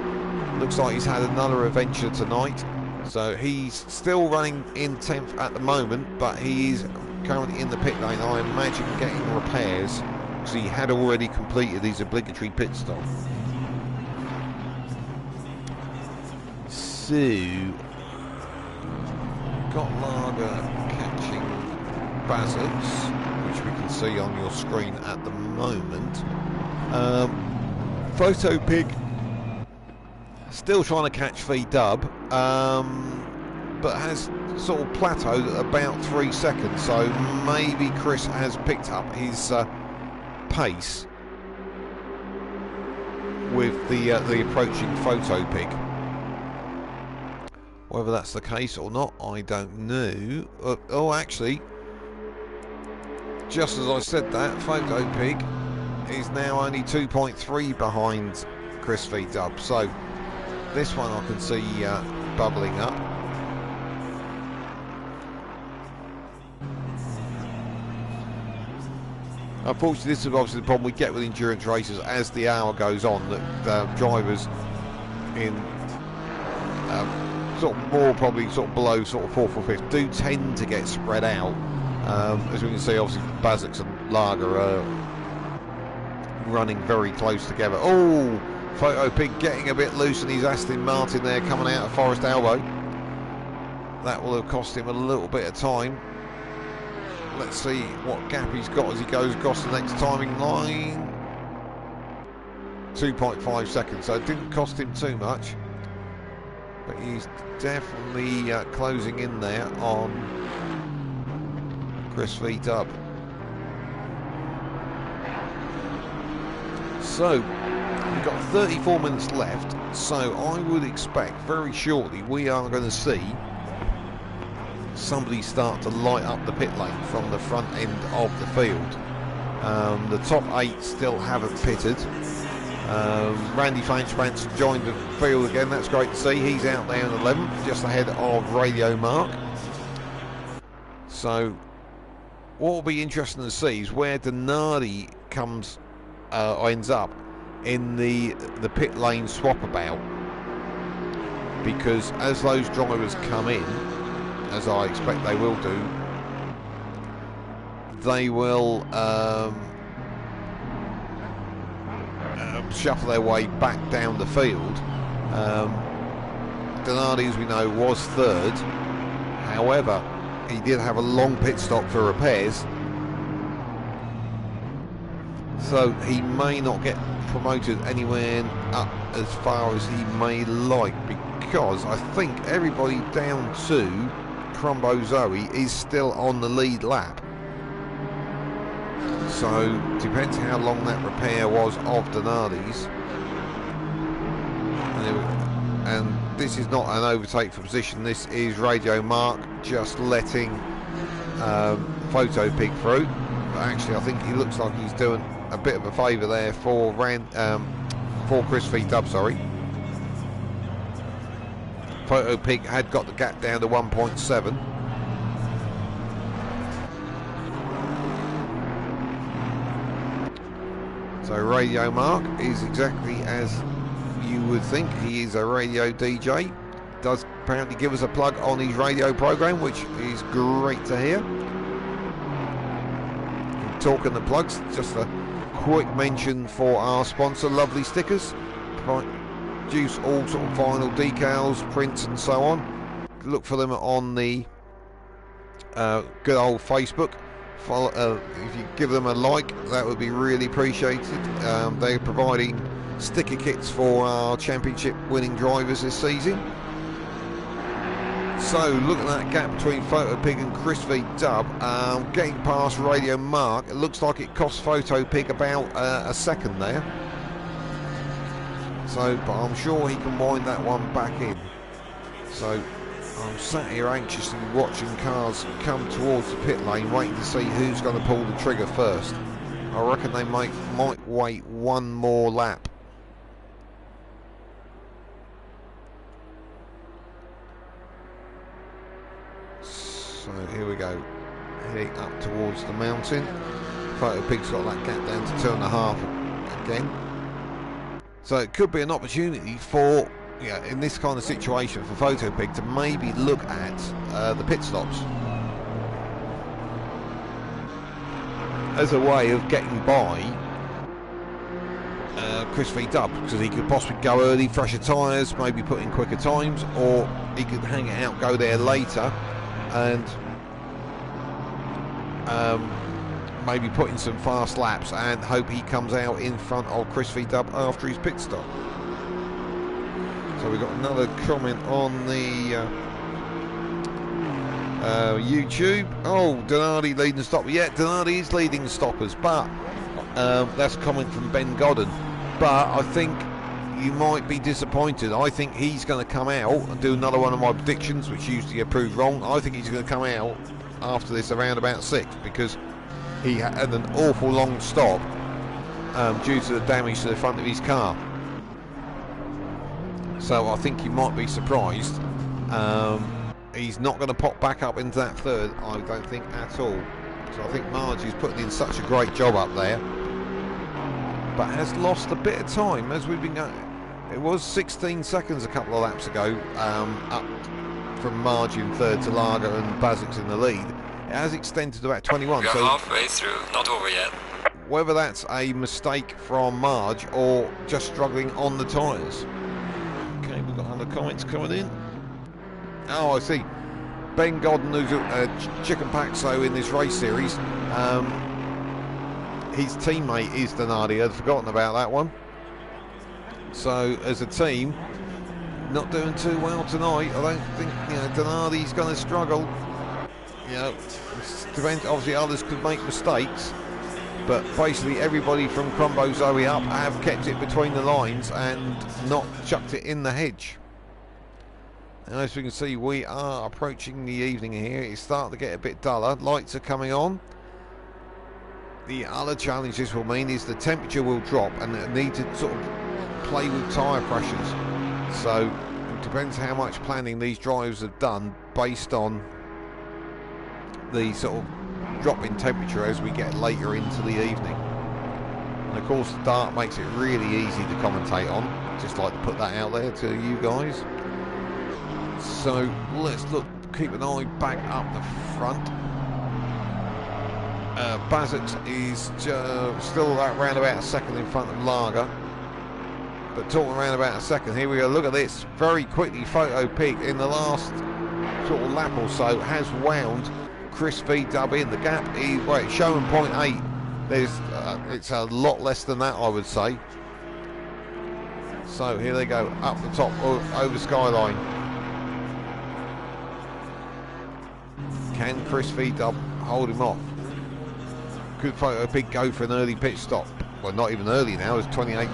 B: looks like he's had another adventure tonight. So he's still running in 10th at the moment, but he is currently in the pit lane, I imagine, getting repairs, because he had already completed his obligatory pit stop. So, got Lager catching Bazix, which we can see on your screen at the moment. Photopig still trying to catch V-Dub, but has sort of plateaued at about 3 seconds, so maybe Chris has picked up his pace with the approaching Photopig. Whether that's the case or not, I don't know. Oh, actually, just as I said that, Photopig is now only 2.3 behind Chris V-Dub. So this one I can see bubbling up. Unfortunately, this is obviously the problem we get with endurance races as the hour goes on, that drivers in sort of more, probably sort of below sort of 4th or 5th, do tend to get spread out. As we can see, obviously Bazix and Lager are running very close together. Oh, Photo Pig getting a bit loose in his Aston Martin there, coming out of Forest Elbow. That will have cost him a little bit of time. Let's see what gap he's got as he goes across the next timing line. 2.5 seconds, so it didn't cost him too much. But he's definitely closing in there on Chris V-Dub. So, we've got 34 minutes left, so I would expect very shortly we are going to see somebody start to light up the pit lane from the front end of the field. The top 8 still haven't pitted. Randy Fanchman's joined the field again, that's great to see. He's out there in 11th, just ahead of Radio Mark. So what will be interesting to see is where Donardi ends up in the pit lane swap about, because as those drivers come in, as I expect they will do, they will shuffle their way back down the field. Donardi, as we know, was 3rd. However, he did have a long pit stop for repairs, so he may not get promoted anywhere up as far as he may like, because I think everybody down to Crumbo Zoe is still on the lead lap. So depends how long that repair was of Donardi's. And this is not an overtake for position, this is Radio Mark just letting Photo Pig through. But actually I think he looks like he's doing a bit of a favour there for Chris V-Dub, sorry. Photo Pig had got the gap down to 1.7. So Radio Mark is exactly as you would think. He is a radio DJ. Does apparently give us a plug on his radio program, which is great to hear. Talking the plugs, just a quick mention for our sponsor, Lovely Stickers. Produce all sort of vinyl decals, prints and so on. Look for them on the good old Facebook. If you give them a like, that would be really appreciated. They're providing sticker kits for our championship winning drivers this season. So look at that gap between Photo Pig and Chris V-Dub, getting past Radio Mark. It looks like it cost Photo Pig about a second there. So, but I'm sure he can wind that one back in. So I'm sat here anxiously watching cars come towards the pit lane, waiting to see who's going to pull the trigger first. I reckon they might wait one more lap. So here we go, heading up towards the mountain. Photo Pig's got that gap down to 2.5 again. So it could be an opportunity for, in this kind of situation, for Photo Pig to maybe look at the pit stops as a way of getting by Chris V-Dub, because he could possibly go early, fresher tyres, maybe put in quicker times, or he could hang it out, go there later, and maybe put in some fast laps and hope he comes out in front of Chris V-Dub after his pit stop. So we've got another comment on the YouTube. Oh, Donardi leading stopper. Yeah, Donardi is leading stoppers, but that's a comment from Ben Godden. But I think you might be disappointed. I think he's going to come out and do another one of my predictions, which usually get proved wrong. I think he's going to come out after this around about 6th, because he had an awful long stop due to the damage to the front of his car. So I think you might be surprised. He's not going to pop back up into that 3rd, I don't think at all. So I think Margie's putting in such a great job up there, but has lost a bit of time as we've been going. It was 16 seconds a couple of laps ago, up from Margie in 3rd to Lager and Basics in the lead. It has extended to about 21.
A: We are
B: so
A: halfway through, not over yet.
B: whether that's a mistake from Marge or just struggling on the tyres. Okay, we've got other comments coming in. Oh, I see. Ben Godden, who's Chicken Paxo in this race series, his teammate is Donardi. I'd forgotten about that one. So, as a team, not doing too well tonight. I don't think, you know, Donardi's going to struggle. You know, depends, obviously others could make mistakes, but basically everybody from Crumbo Zoe up have kept it between the lines and not chucked it in the hedge. And as we can see, we are approaching the evening here. It's starting to get a bit duller. Lights are coming on. The other challenge this will mean is the temperature will drop and they need to sort of play with tyre pressures. So it depends how much planning these drivers have done based on the sort of drop in temperature as we get later into the evening. And of course the dark makes it really easy to commentate on. Just like to put that out there to you guys. So let's look, keep an eye back up the front. Bazix is still around about a second in front of Lager. But talking around about a second, here we go, look at this. Very quickly, Photo Pig in the last sort of lap or so has wound Chris V-Dub in. The gap is, well, it's showing 0.8. It's a lot less than that, I would say. So here they go, up the top, over Skyline. Can Chris V-Dub hold him off? Could Photo Pig go for an early pit stop? Well, not even early now, there's 28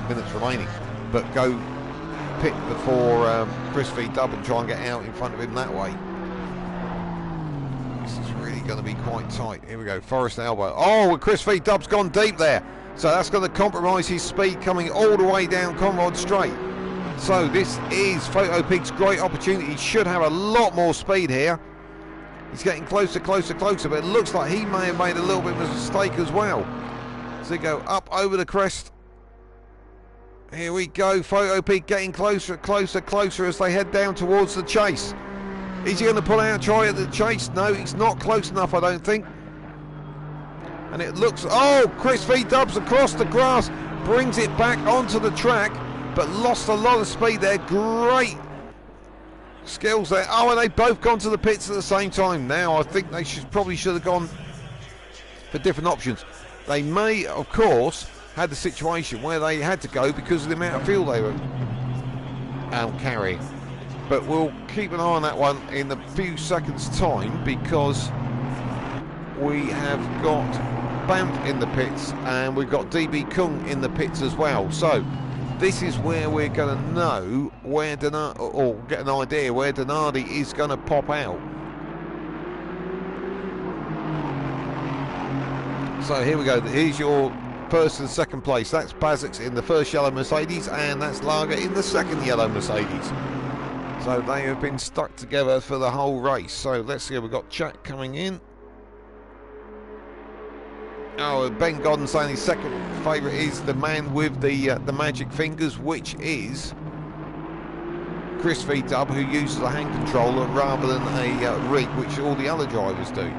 B: minutes remaining. But go pit before Chris V-Dub and try and get out in front of him that way. This is really going to be quite tight. Here we go, Forest Elbow. Oh, Chris V-Dub's gone deep there. So that's going to compromise his speed coming all the way down Conrod Straight. So this is Photo Pig's great opportunity. He should have a lot more speed here. He's getting closer, closer, closer, but it looks like he may have made a little bit of a mistake as well. So they go up over the crest. Here we go, Photo Pig getting closer, closer, closer as they head down towards the chase. Is he going to pull out, try at the chase? No, he's not close enough, I don't think. And it looks, oh, Chris V-Dub's across the grass, brings it back onto the track, but lost a lot of speed there. Great skills there. Oh, and they both gone to the pits at the same time. Now I think they probably should have gone for different options. They may, of course, had the situation where they had to go because of the amount of fuel they were carrying. But we'll keep an eye on that one in a few seconds' time, because we have got Banff in the pits and we've got DB Kung in the pits as well. So this is where we're going to know where Donardi, or get an idea where Donardi is going to pop out. So here we go. Here's your first and second place. That's Bazix in the first yellow Mercedes, and that's Lager in the second yellow Mercedes. So they have been stuck together for the whole race. So let's see, we've got chat coming in. Oh, Ben Godden saying his second favourite is the man with the magic fingers, which is Chris V-Dub, who uses a hand controller rather than a rig, which all the other drivers do.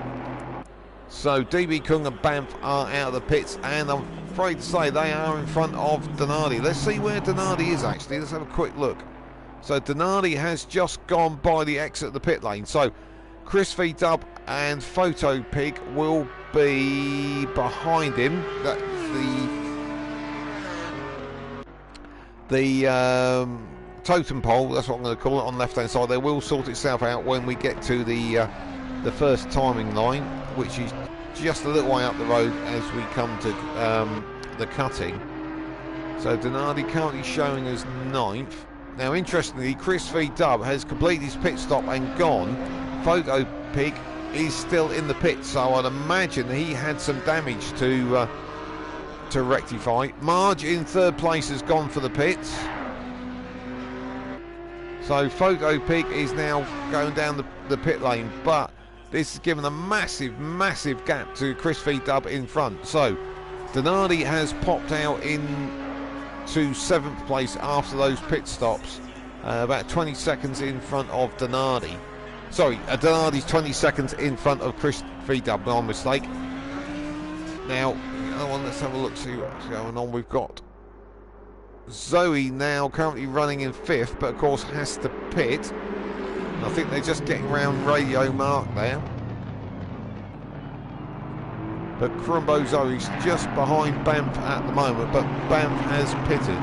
B: So DB Kung and Banff are out of the pits, and I'm afraid to say they are in front of Donardi. Let's see where Donardi is actually. Let's have a quick look. So Donardi has just gone by the exit of the pit lane. So Chris V-Dub and Photo Pig will be behind him. That's the totem pole, that's what I'm going to call it, on the left hand side. They will sort itself out when we get to the first timing line, which is just a little way up the road as we come to the cutting. So Donardi currently showing as 9th. Now interestingly, Chris V-Dub has completed his pit stop and gone. Photo Pig is still in the pit, so I'd imagine he had some damage to rectify. Marge in third place has gone for the pits. So Photo Pig is now going down the pit lane, but this has given a massive, massive gap to Chris V-Dub in front. So Donardi has popped out into 7th place after those pit stops, about 20 seconds in front of Donardi. Sorry, Donardi's 20 seconds in front of Chris V-Dub, my mistake. Now, the other one, let's have a look, see what's going on. We've got Zoe now currently running in 5th, but of course has to pit. I think they're just getting around Radio Mark there. But Crumbo Zoe's just behind Banff at the moment, but Banff has pitted.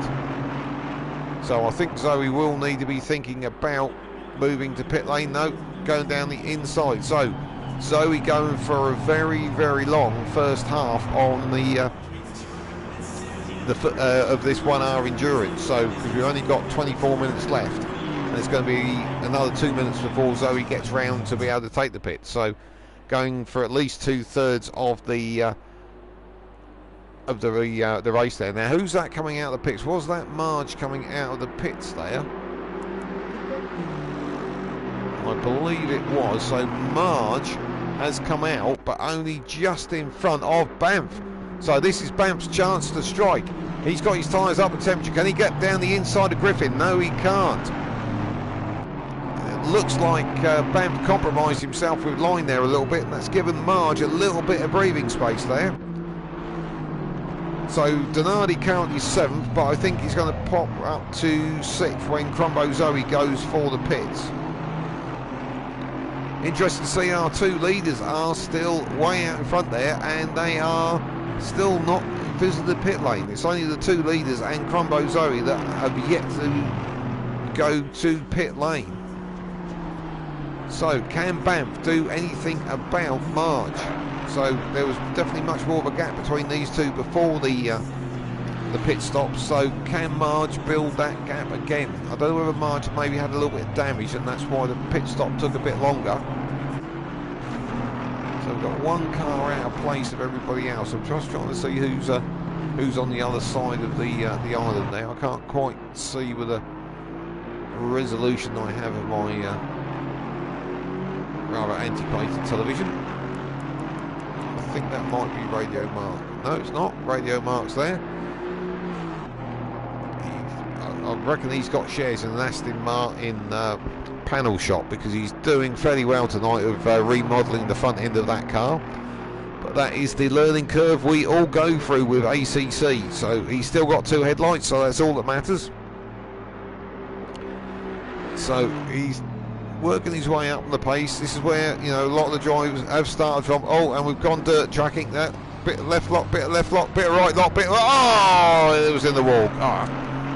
B: So I think Zoe will need to be thinking about moving to pit lane. No, going down the inside. So Zoe going for a very, very long first half on the of this 1 hour endurance. So because we've only got 24 minutes left, and it's going to be another 2 minutes before Zoe gets round to be able to take the pit. So going for at least 2/3 of the race there. Now, who's that coming out of the pits? Was that Marge coming out of the pits there? I believe it was. So Marge has come out, but only just in front of Banff. So this is Banff's chance to strike. He's got his tyres up at temperature. Can he get down the inside of Griffin? No, he can't. It looks like Banff compromised himself with line there a little bit, and that's given Marge a little bit of breathing space there. So Donardi currently 7th, but I think he's going to pop up to 6th when Crumbo Zoe goes for the pits. Interesting to see our 2 leaders are still way out in front there, and they are still not visited the pit lane. It's only the 2 leaders and Crumbo Zoe that have yet to go to pit lane. So can Banff do anything about Marge? So there was definitely much more of a gap between these 2 before the pit stop. So can Marge build that gap again? I don't know whether Marge maybe had a little bit of damage, and that's why the pit stop took a bit longer. So we've got 1 car out of place of everybody else. I'm just trying to see who's on the other side of the island there. I can't quite see with the resolution I have of my rather antiquated television. I think that might be Radio Mark. No, it's not. Radio Mark's there. I reckon he's got shares in an Aston Martin panel shop, because he's doing fairly well tonight of remodelling the front end of that car. But that is the learning curve we all go through with ACC. So he's still got 2 headlights, so that's all that matters. So he's working his way up on the pace. This is where, you know, a lot of the drivers have started from. Oh, and we've gone dirt tracking. That bit of left lock, bit of left lock, bit of right lock, bit of... Oh, it was in the wall. Oh.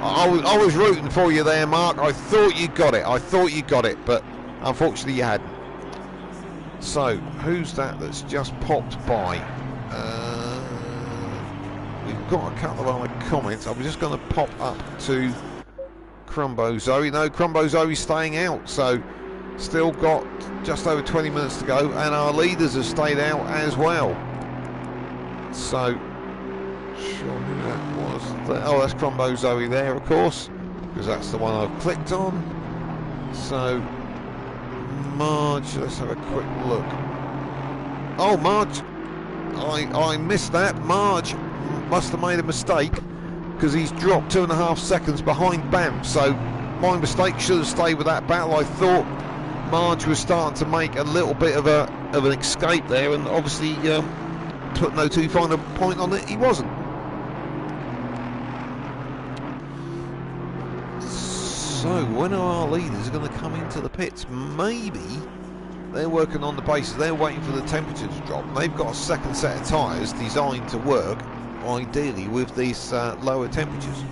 B: I was rooting for you there, Mark. I thought you got it. I thought you got it, but unfortunately you hadn't. So, who's that that's just popped by? We've got a couple of other comments. I'm just going to pop up to Crumbo Zoe. No, Crumbo Zoe's staying out. So, still got just over 20 minutes to go, and our leaders have stayed out as well. So, sure who that was. Oh, that's Crumbo Zoe there, of course, because that's the one I've clicked on. So Marge, let's have a quick look. Oh, Marge, I missed that. Marge must have made a mistake, because he's dropped 2.5 seconds behind Banff. So my mistake, should have stayed with that battle. I thought Marge was starting to make a little bit of an escape there, and obviously put no too fine a point on it, he wasn't. So when are our leaders going to come into the pits? Maybe they're working on the bases, they're waiting for the temperature to drop. They've got a second set of tyres designed to work ideally with these lower temperatures.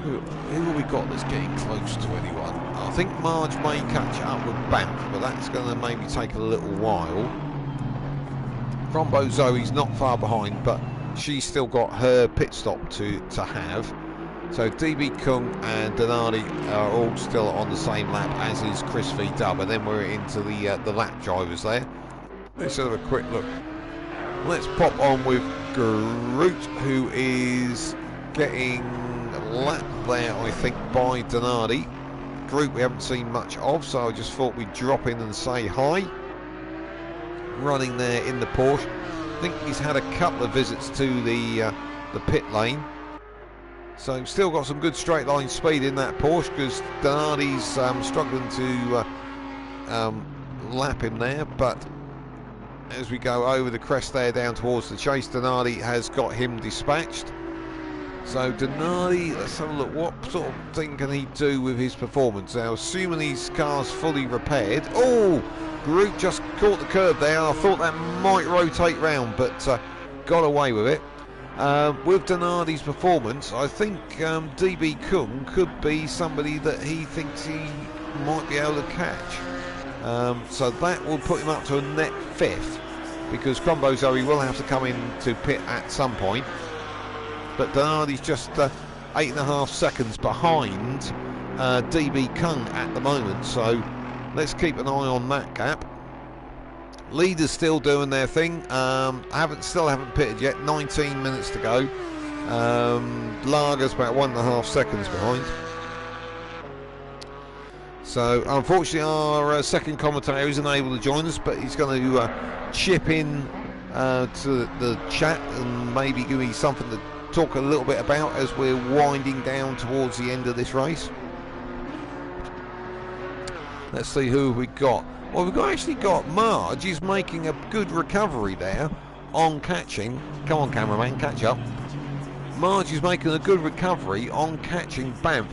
B: Who have we got that's getting close to anyone? I think Marge may catch up with Banff, but that's going to maybe take a little while. Crumbo Zoe's not far behind, but she's still got her pit stop to have. So DB Kung and Donardi are all still on the same lap, as is Chris V Dub, and then we're into the lap drivers there. Let's have a quick look. Let's pop on with Groot, who is getting lapped there, I think, by Donardi. Groot we haven't seen much of, so I just thought we'd drop in and say hi. Running there in the Porsche. I think he's had a couple of visits to the pit lane, so still got some good straight line speed in that Porsche, because Donardi's struggling to lap him there, but as we go over the crest there down towards the chase, Denardi has got him dispatched. So Denardi, let's have a look, what sort of thing can he do with his performance? Now, assuming his car's fully repaired. Oh, Group just caught the curb there. I thought that might rotate round, but got away with it. With Denardi's performance, I think DB Kung could be somebody that he thinks he might be able to catch. So that will put him up to a net 5th, because Crombo Zoe will have to come in to pit at some point. But Denardi's just 8.5 seconds behind DB Kung at the moment, so let's keep an eye on that gap. Leaders still doing their thing. Still haven't pitted yet. 19 minutes to go. Lager's about 1.5 seconds behind. So unfortunately our second commentator isn't able to join us, but he's going to chip in to the chat and maybe give me something to talk a little bit about as we're winding down towards the end of this race. Let's see who we got. Well, we've actually got Marge. He's making a good recovery there on catching. Come on, cameraman, catch up. Marge is making a good recovery on catching Banff.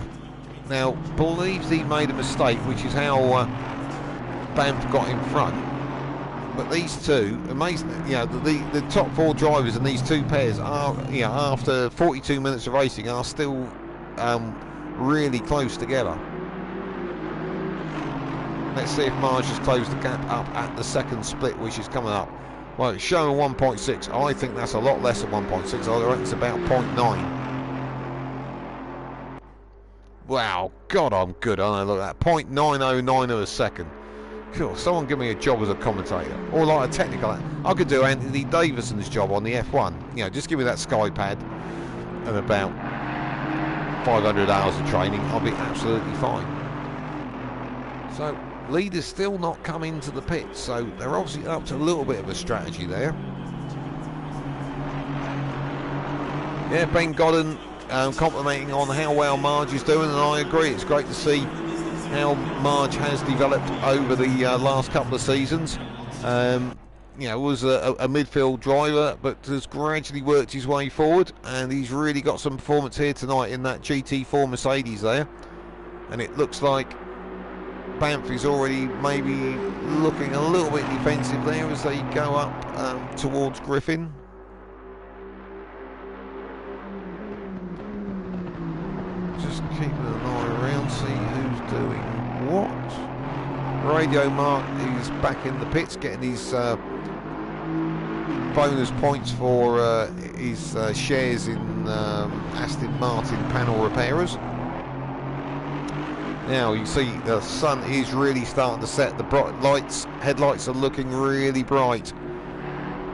B: Now, believes he made a mistake, which is how Banff got in front. But these two, amazing, the top 4 drivers in these two pairs are, after 42 minutes of racing, are still really close together. Let's see if Marge has closed the gap up at the second split, which is coming up. Well, it's showing 1.6. I think that's a lot less than 1.6. I reckon it's about 0.9. Wow, God, I'm good, aren't I? Look at that, 0.909 of a second. Cool, someone give me a job as a commentator, or like a technical. I could do Anthony Davison's job on the F1. Just give me that Sky Pad and about 500 hours of training. I'll be absolutely fine. So, leaders still not come into the pits, so they're obviously up to a little bit of a strategy there. Yeah, Ben Godden complimenting on how well Marge is doing, and I agree. It's great to see how Marge has developed over the last couple of seasons. Was a midfield driver, but has gradually worked his way forward, and he's really got some performance here tonight in that GT4 Mercedes there. And it looks like Banff is already maybe looking a little bit defensive there as they go up towards Griffin. Just keeping an eye around, see who's doing what. Radio Mark is back in the pits, getting his bonus points for his shares in Aston Martin panel repairers. Now you see the sun is really starting to set. The headlights are looking really bright,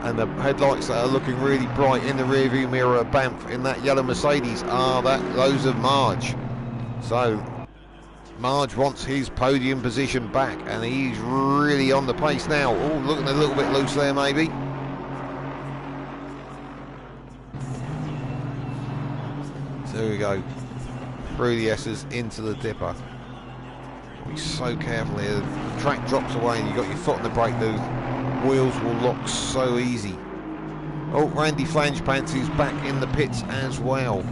B: and the headlights that are looking really bright in the rearview mirror of Banff in that yellow Mercedes are those of Marge. So Marge wants his podium position back, and he's really on the pace now. Oh, looking a little bit loose there maybe. So here we go, through the S's into the dipper. Be so careful here. The track drops away and you've got your foot on the brake, the wheels will lock so easy. Oh, Randy Flangepants is back in the pits as well.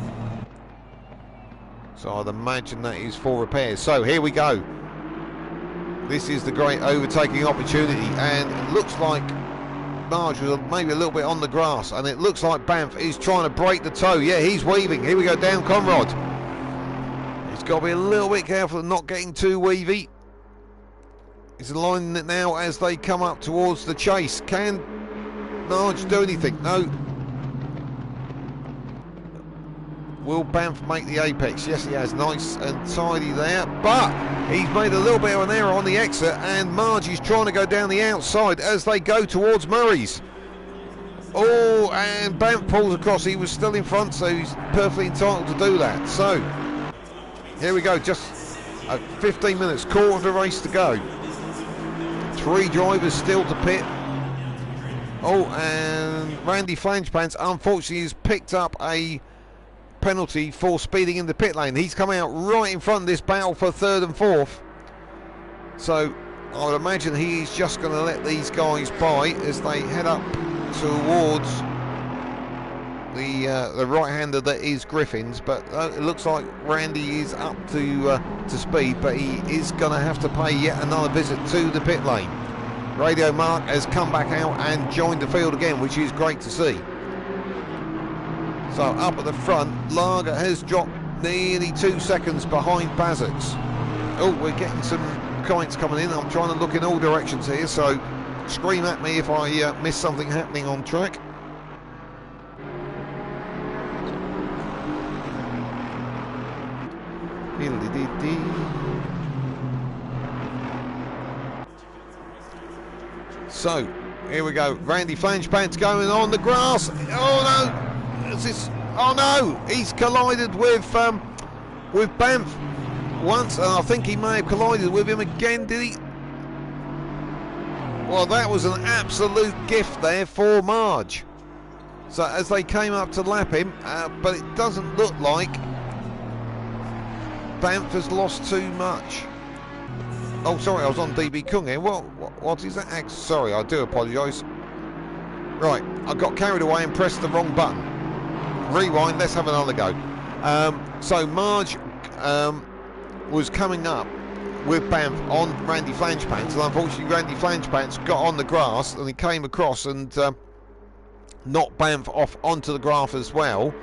B: So I'd imagine that is for repairs. So here we go. This is the great overtaking opportunity, and it looks like Marge was maybe a little bit on the grass, and it looks like Banff is trying to break the toe. Yeah, he's weaving. Here we go, down Conrod. He's got to be a little bit careful of not getting too weavy. He's aligning it now as they come up towards the chase. Can Marge do anything? No. Will Banff make the apex? Yes, he has. Nice and tidy there. But he's made a little bit of an error on the exit, and Marge is trying to go down the outside as they go towards Murray's. Oh, and Banff pulls across. He was still in front, so he's perfectly entitled to do that. So here we go. Just 15 minutes, quarter of the race to go. 3 drivers still to pit. Oh, and Randy Flangepants unfortunately has picked up a penalty for speeding in the pit lane. He's coming out right in front of this battle for 3rd and 4th. So I would imagine he's just going to let these guys by as they head up towards the right-hander that is Griffin's, but it looks like Randy is up to speed, but he is going to have to pay yet another visit to the pit lane. Radio Mark has come back out and joined the field again, which is great to see. So up at the front, Lager has dropped nearly 2 seconds behind Bazix. Oh, we're getting some comments coming in. I'm trying to look in all directions here, so scream at me if I miss something happening on track. So here we go. Randy Flangepants going on the grass. Oh no! Is this? Oh no! He's collided with Banff once, and I think he may have collided with him again. Did he? Well, that was an absolute gift there for Marge. So as they came up to lap him, but it doesn't look like Banff has lost too much. Oh, sorry, I was on DB Kung here. What is that? Sorry, I do apologise. Right, I got carried away and pressed the wrong button. Rewind, let's have another go. So Marge was coming up with Banff on Randy Flangepants, and unfortunately Randy Flangepants got on the grass and he came across and knocked Banff off onto the grass as well.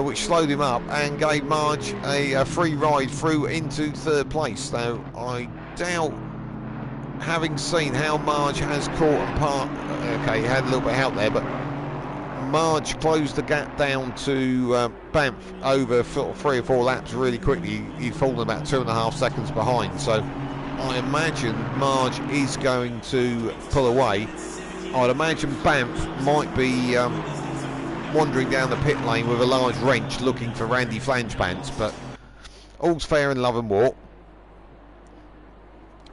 B: Which slowed him up and gave Marge a free ride through into third place. Now, I doubt, having seen how Marge has caught and part, okay, he had a little bit of help there, but Marge closed the gap down to Banff over 3 or 4 laps really quickly. He'd fallen about 2.5 seconds behind, so I imagine Marge is going to pull away. I'd imagine Banff might be wandering down the pit lane with a large wrench looking for Randy Flangepants, but all's fair in love and war.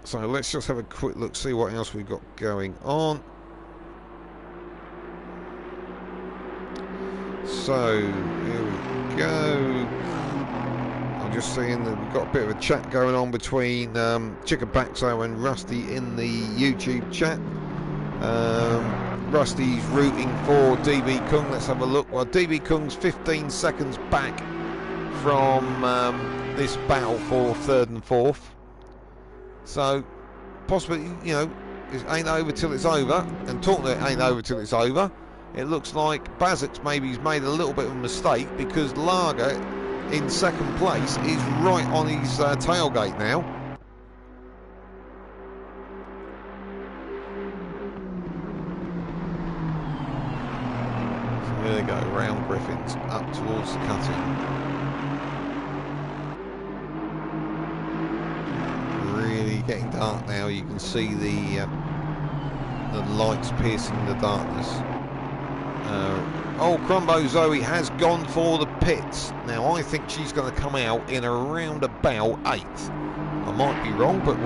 B: So let's just have a quick look, see what else we've got going on. So here we go. I'm just seeing that we've got a bit of a chat going on between Chickabaxo and Rusty in the YouTube chat. Rusty's rooting for DB Kung. Let's have a look. Well, DB Kung's 15 seconds back from this battle for 3rd and 4th. So, possibly, you know, it ain't over till it's over. And talking that it ain't over till it's over, it looks like Bazix maybe's made a little bit of a mistake, because Lager in 2nd place is right on his tailgate now. There they go, round Griffin's up towards the cutting. Really getting dark now. You can see the lights piercing the darkness. Oh, Crumbo Zoe has gone for the pits. Now I think she's going to come out in around about 8th. I might be wrong, but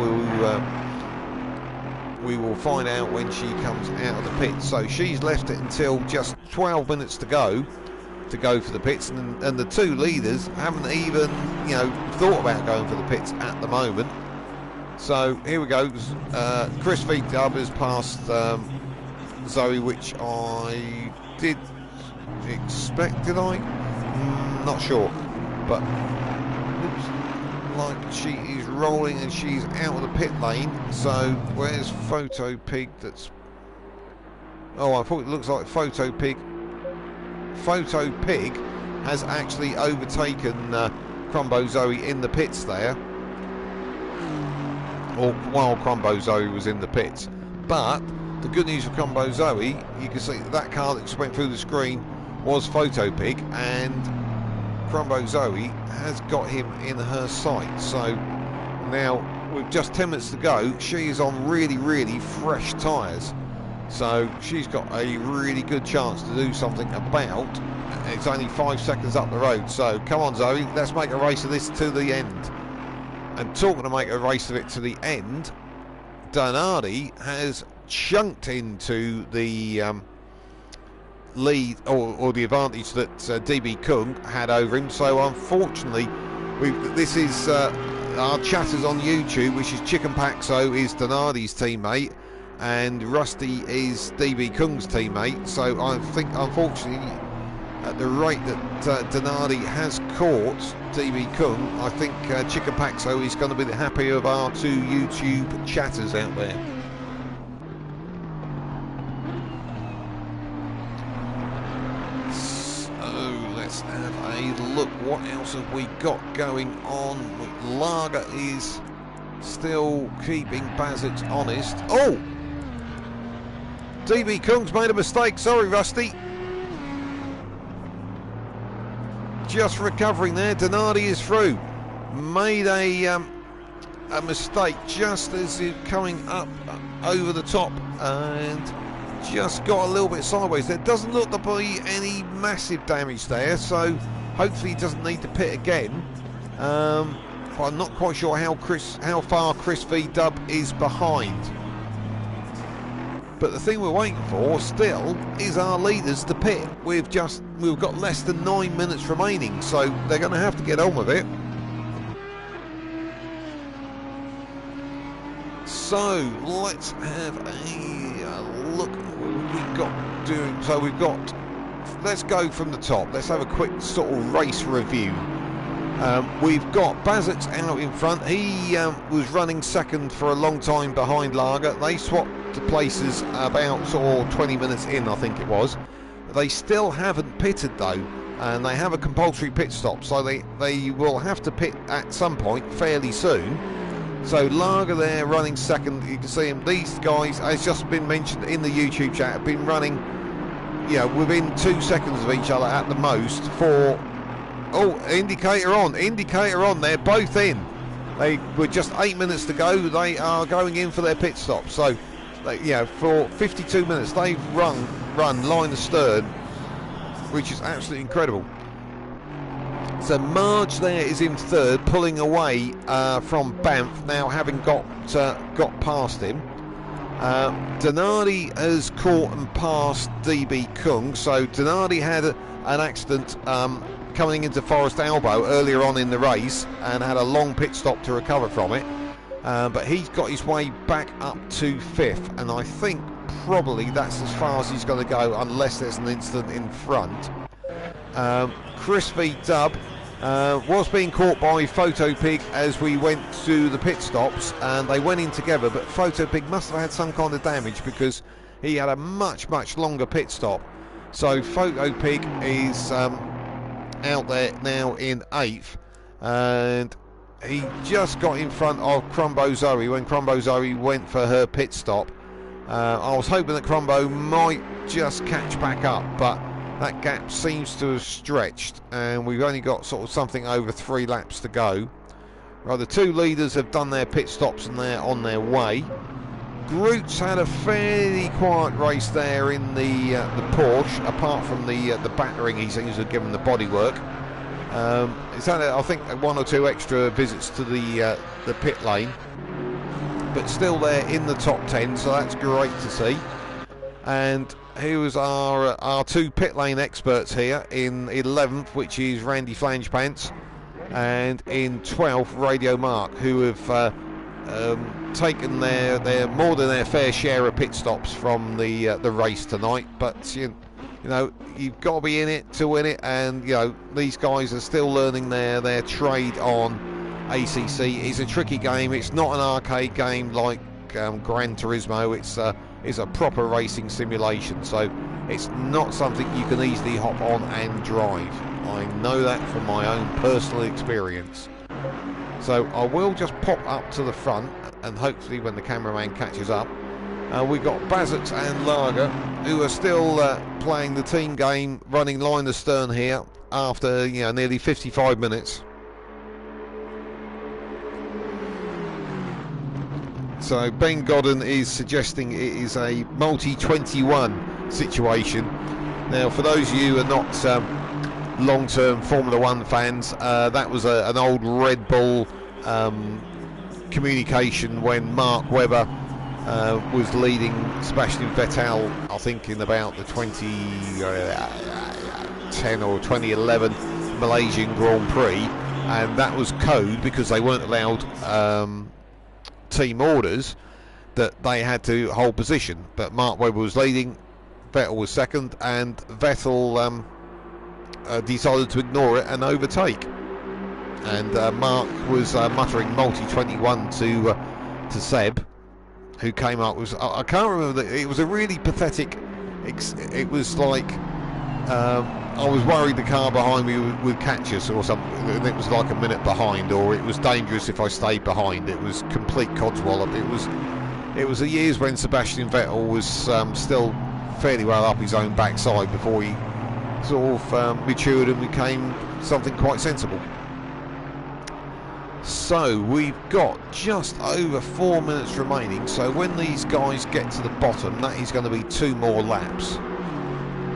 B: we will find out when she comes out of the pits. So she's left it until just 12 minutes to go for the pits, and the 2 leaders haven't even, you know, thought about going for the pits at the moment. So here we go. Chris V Dub has passed Zoe, which I did expect. Did I? Not sure, but looks like she is rolling and she's out of the pit lane. So where's Photo Pig? That's, oh, I thought it looks like Photo Pig has actually overtaken Crumbo Zoe in the pits there, or while Crumbo Zoe was in the pits. But the good news for Crumbo Zoe, you can see that car that just went through the screen was Photo Pig, and Crumbo Zoe has got him in her sight. So now with just 10 minutes to go, she is on really fresh tyres, so she's got a really good chance to do something about. It's only 5 seconds up the road, so come on Zoe, let's make a race of this to the end. And talking to make a race of it to the end, Donardi has chunked into the lead, or the advantage that DB Kung had over him. So unfortunately, this is our chatters on YouTube, which is Chicken Paxo is Donardi's teammate, and Rusty is DB Kung's teammate. So I think, unfortunately, at the rate that Donardi has caught DB Kung, I think Chicken Paxo is going to be the happier of our two YouTube chatters out there. Let's have a look. What else have we got going on? Lager is still keeping Bazix honest. Oh! DB Kung's made a mistake. Sorry, Rusty. Just recovering there. Donardi is through. Made a mistake just as he's coming up over the top and just got a little bit sideways. There doesn't look to be any massive damage there, so hopefully he doesn't need to pit again. But I'm not quite sure how far Chris V Dub is behind. But the thing we're waiting for still is our leaders to pit. We've got less than 9 minutes remaining, so they're going to have to get on with it. So let's have a look at what we've got doing. So let's go from the top. Let's have a quick sort of race review. We've got Bazix out in front. He was running second for a long time behind Lager. They swapped places about sort of 20 minutes in, I think it was. They still haven't pitted though, and they have a compulsory pit stop, so they will have to pit at some point fairly soon. So Lager there running second. You can see him. These guys, as just been mentioned in the YouTube chat, have been running, you know, within 2 seconds of each other at the most for. Oh, indicator on, they're both in. They were just 8 minutes to go. They are going in for their pit stop. So, for 52 minutes, they've run line astern, which is absolutely incredible. So Marge there is in third, pulling away from Banff, now having got past him. Donardi has caught and passed DB Kung. So Donardi had an accident coming into Forest Elbow earlier on in the race and had a long pit stop to recover from it, but he's got his way back up to fifth, and I think probably that's as far as he's going to go unless there's an incident in front. Chris V Dub was being caught by Photopig as we went to the pit stops, and they went in together, but Photopig must have had some kind of damage because he had a much longer pit stop. So Photopig is out there now in 8th, and he just got in front of Crumbo Zoe when Crumbo Zoe went for her pit stop. I was hoping that Crumbo might just catch back up, but that gap seems to have stretched, and we've only got sort of something over 3 laps to go. Right, the two leaders have done their pit stops and they're on their way. Groot's had a fairly quiet race there in the Porsche, apart from the battering he seems to have given the bodywork. It's had, I think, 1 or 2 extra visits to the pit lane, but still they're in the top 10, so that's great to see. And here was our 2 pit lane experts here in 11th, which is Randy Flangepants, and in 12th, Radio Mark, who have taken their more than their fair share of pit stops from the race tonight. But you know, you've got to be in it to win it, and you know, these guys are still learning their trade on ACC. It's a tricky game. It's not an arcade game like Gran Turismo. It's a proper racing simulation, so it's not something you can easily hop on and drive. I know that from my own personal experience. So I will just pop up to the front, and hopefully when the cameraman catches up, we've got Bazix and Lager, who are still playing the team game, running line astern here after nearly 55 minutes. So Ben Godden is suggesting it is a multi-21 situation. Now, for those of you who are not long-term Formula One fans, that was an old Red Bull communication when Mark Webber was leading Sebastian Vettel, I think in about the 2010 or 2011 Malaysian Grand Prix. and that was code because they weren't allowed team orders, that they had to hold position. But Mark Webber was leading, Vettel was second, and Vettel decided to ignore it and overtake. And Mark was muttering multi-21 to Seb, who came up with, I can't remember, it was a really pathetic, it was like, I was worried the car behind me would catch us or something, and it was like a minute behind, or it was dangerous if I stayed behind. It was complete codswallop. It was the years when Sebastian Vettel was still fairly well up his own backside before he sort of matured and became something quite sensible. So we've got just over 4 minutes remaining, so when these guys get to the bottom, that is going to be 2 more laps.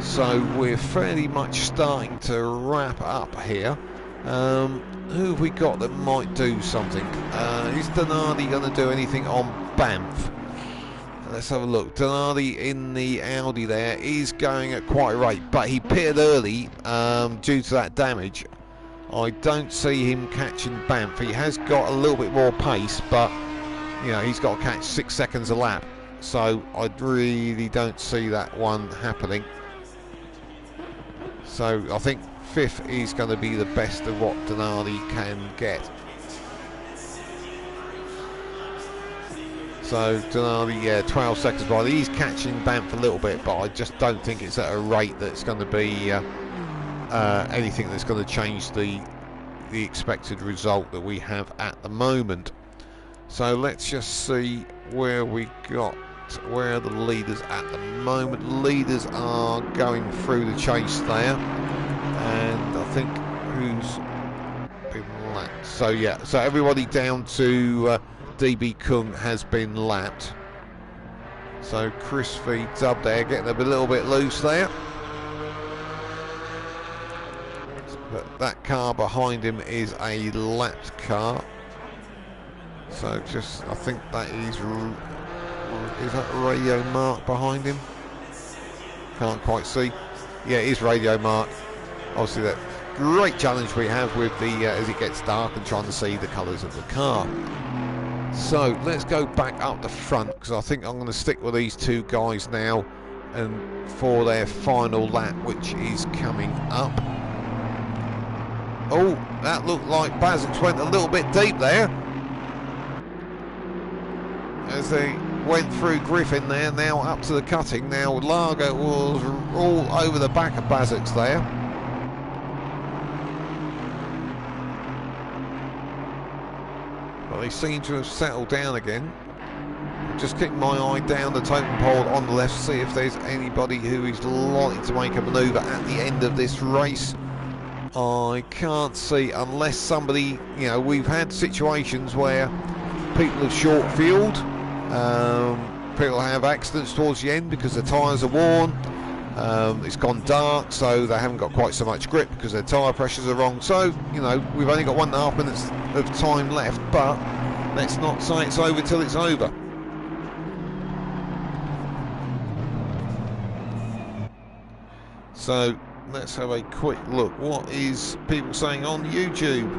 B: So we're fairly much starting to wrap up here. Who have we got that might do something? Is Donardi going to do anything on Banff? Let's have a look. Donardi in the Audi there is going at quite a rate, but he pitted early due to that damage. I don't see him catching Banff. He has got a little bit more pace, but you know, he's got to catch 6 seconds a lap, so I really don't see that one happening. So I think 5th is going to be the best of what Donardi can get. So Donardi, yeah, 12 seconds by. He's catching Banff a little bit, but I just don't think it's at a rate that's going to be anything that's going to change the expected result that we have at the moment. So let's just see where we got, where are the leaders at the moment. Leaders are going through the chase there, and I think who's been lapped. So yeah, so everybody down to DB Kung has been lapped. So Chris V Dub there getting a little bit loose there. But that car behind him is a lapped car. So just, I think that is that Radio Mark behind him? Can't quite see. Yeah, it is Radio Mark. Obviously that great challenge we have with the as it gets dark and trying to see the colours of the car. So let's go back up the front, because I think I'm going to stick with these 2 guys now and for their final lap, which is coming up. Oh, that looked like Bazix went a little bit deep there as they went through Griffin there, now up to the cutting. Now Largo was all over the back of Bazix there. But they seem to have settled down again. Just keep my eye down the totem pole on the left, see if there's anybody who is likely to make a manoeuvre at the end of this race. I can't see, unless somebody, you know, we've had situations where people have short fueled, people have accidents towards the end because their tyres are worn, it's gone dark, so they haven't got quite so much grip because their tyre pressures are wrong. So, you know, we've only got 1.5 minutes of time left, but let's not say it's over till it's over. So let's have a quick look. What is people saying on YouTube?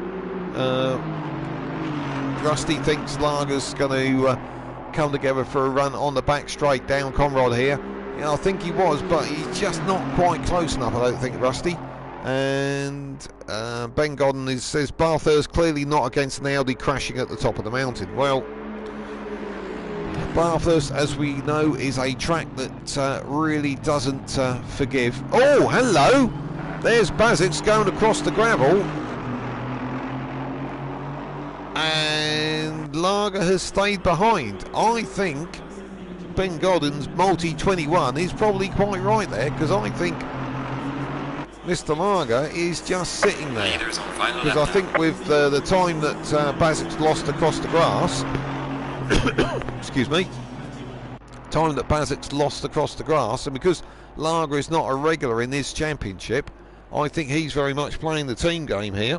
B: Rusty thinks Lager's going to come together for a run on the back straight down Conrad here. Yeah, I think he was, but he's just not quite close enough, I don't think, Rusty. And Ben Godden says Bathurst clearly not against an Audi crashing at the top of the mountain. Well, Bathurst, as we know, is a track that really doesn't forgive. Oh, hello! There's Bazix going across the gravel. And Lager has stayed behind. I think Ben Godden's multi-21 is probably quite right there, because I think Mr. Lager is just sitting there. Because I think with the time that Bazix lost across the grass, excuse me, time that Bazix lost across the grass, and because Lager is not a regular in this championship, I think he's very much playing the team game here.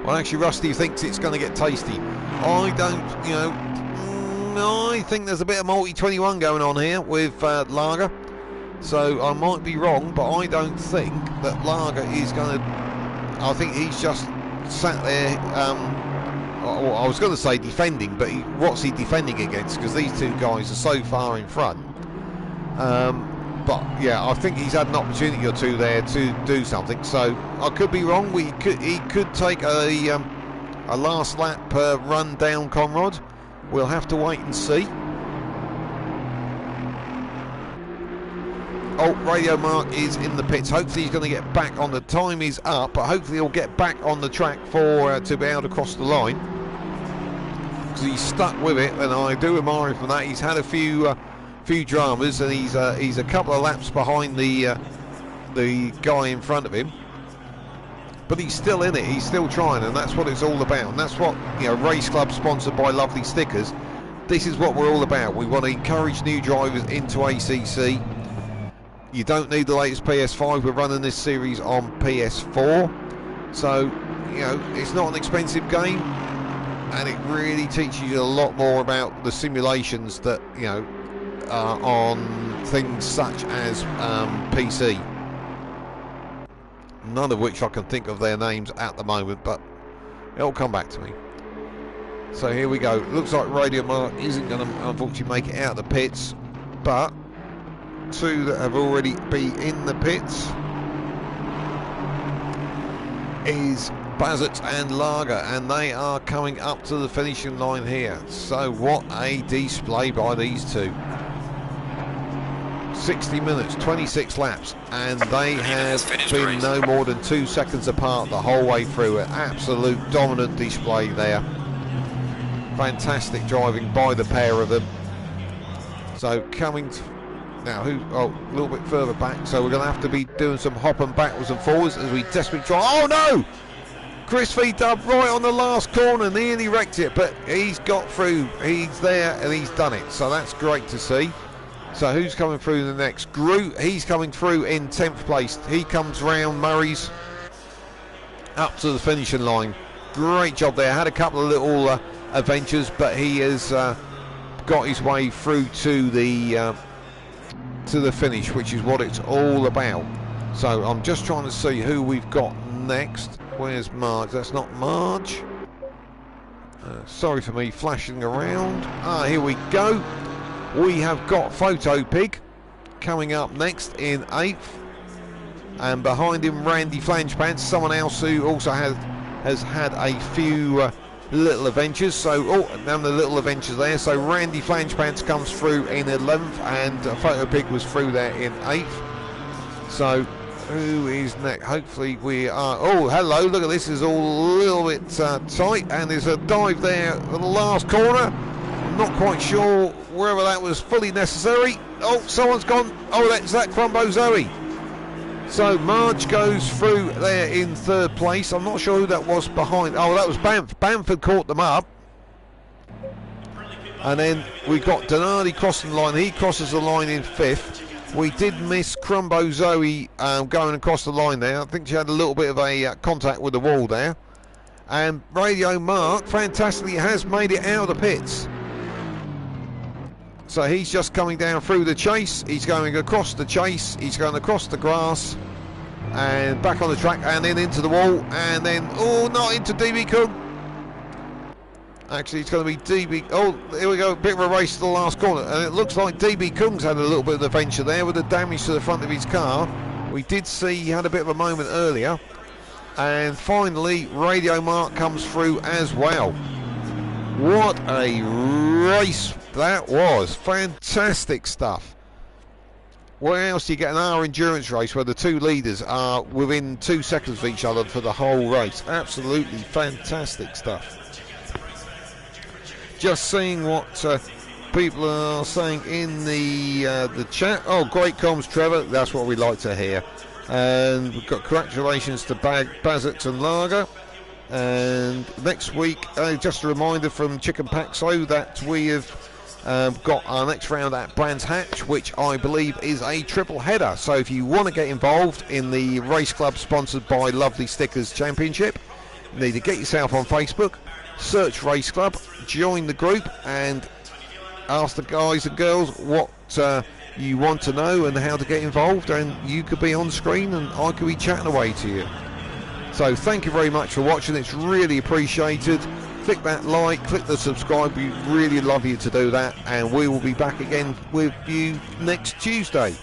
B: Well, actually, Rusty thinks it's going to get tasty. I don't, you know, I think there's a bit of multi-21 going on here with Lager. So I might be wrong, but I don't think that Lager is going to... I think he's just sat there, I was going to say defending, but what's he defending against? Because these two guys are so far in front. But yeah, I think he's had an opportunity or two there to do something. So I could be wrong. He could take a last lap run down Conrad. We'll have to wait and see. Oh, Radio Mark is in the pits. Hopefully he's going to get back on. The time is up, but hopefully he'll get back on the track for to be able to cross the line. Because he's stuck with it, and I do admire him for that. He's had a few dramas, and he's a couple of laps behind the guy in front of him. But he's still in it. He's still trying, and that's what it's all about. And that's what, you know, Race Club, sponsored by Lovely Stickers. This is what we're all about. We want to encourage new drivers into ACC. You don't need the latest PS5. We're running this series on PS4, so you know it's not an expensive game, and it really teaches you a lot more about the simulations that, you know, are on things such as PC. None of which I can think of their names at the moment, but it'll come back to me. So here we go. Looks like Radio Mark isn't going to unfortunately make it out of the pits, but two that have already been in the pits is Bazert and Lager, and they are coming up to the finishing line here. So what a display by these two. 60 minutes, 26 laps, and they have been no more than 2 seconds apart the whole way through. An absolute dominant display there. Fantastic driving by the pair of them. So coming to now, a little bit further back, so we're going to have to be doing some hopping backwards and forwards as we desperately try. Oh no! Chris V-Dub right on the last corner, nearly wrecked it, but he's got through. He's there and he's done it, so that's great to see. So who's coming through the next? Groot, he's coming through in 10th place. He comes round Murray's up to the finishing line. Great job there. Had a couple of little adventures, but he has got his way through to the finish, which is what it's all about. So I'm just trying to see who we've got next. Where's Marge? That's not Marge. Sorry for me flashing around. Here we go. We have got Photo Pig coming up next in 8th, and behind him Randy Flangepants, someone else who also has had a few little adventures. So none of the little adventures there. So Randy Flangepants comes through in 11th, and Photo Pig was through there in 8th. So who is next? Hopefully we are... Oh, hello, look at this. Is all a little bit tight, and there's a dive there at the last corner. I'm not quite sure whether that was fully necessary. Oh, someone's gone. Oh, that's that Crumbo Zoe. So Marge goes through there in 3rd place. I'm not sure who that was behind. Oh, that was Bamford. Bamford caught them up. And then we got Donardi crossing the line. He crosses the line in 5th. We did miss Crumbo Zoe going across the line there. I think she had a little bit of a contact with the wall there. And Radio Mark fantastically has made it out of the pits. So he's just coming down through the chase. He's going across the chase. He's going across the grass and back on the track, and then into the wall, and then not into DB Kung. Actually, it's going to be DB. Oh, here we go. A bit of a race to the last corner, and it looks like DB Kung's had a little bit of adventure there with the damage to the front of his car. We did see he had a bit of a moment earlier, and finally Radio Mark comes through as well. What a race that was. Fantastic stuff. Where else do you get an hour endurance race where the two leaders are within 2 seconds of each other for the whole race? Absolutely fantastic stuff. Just seeing what people are saying in the chat. Oh, great comms, Trevor. That's what we like to hear. And we've got congratulations to Bazert and Lager. And next week, just a reminder from Chicken Paxo that we have got our next round at Brands Hatch, which I believe is a triple header. So if you want to get involved in the Race Club sponsored by Lovely Stickers Championship, you need to get yourself on Facebook, search Race Club, join the group, and ask the guys and girls what you want to know and how to get involved, and you could be on screen and I could be chatting away to you. So thank you very much for watching. It's really appreciated. Click that like, click the subscribe. We really love you to do that, and we will be back again with you next Tuesday.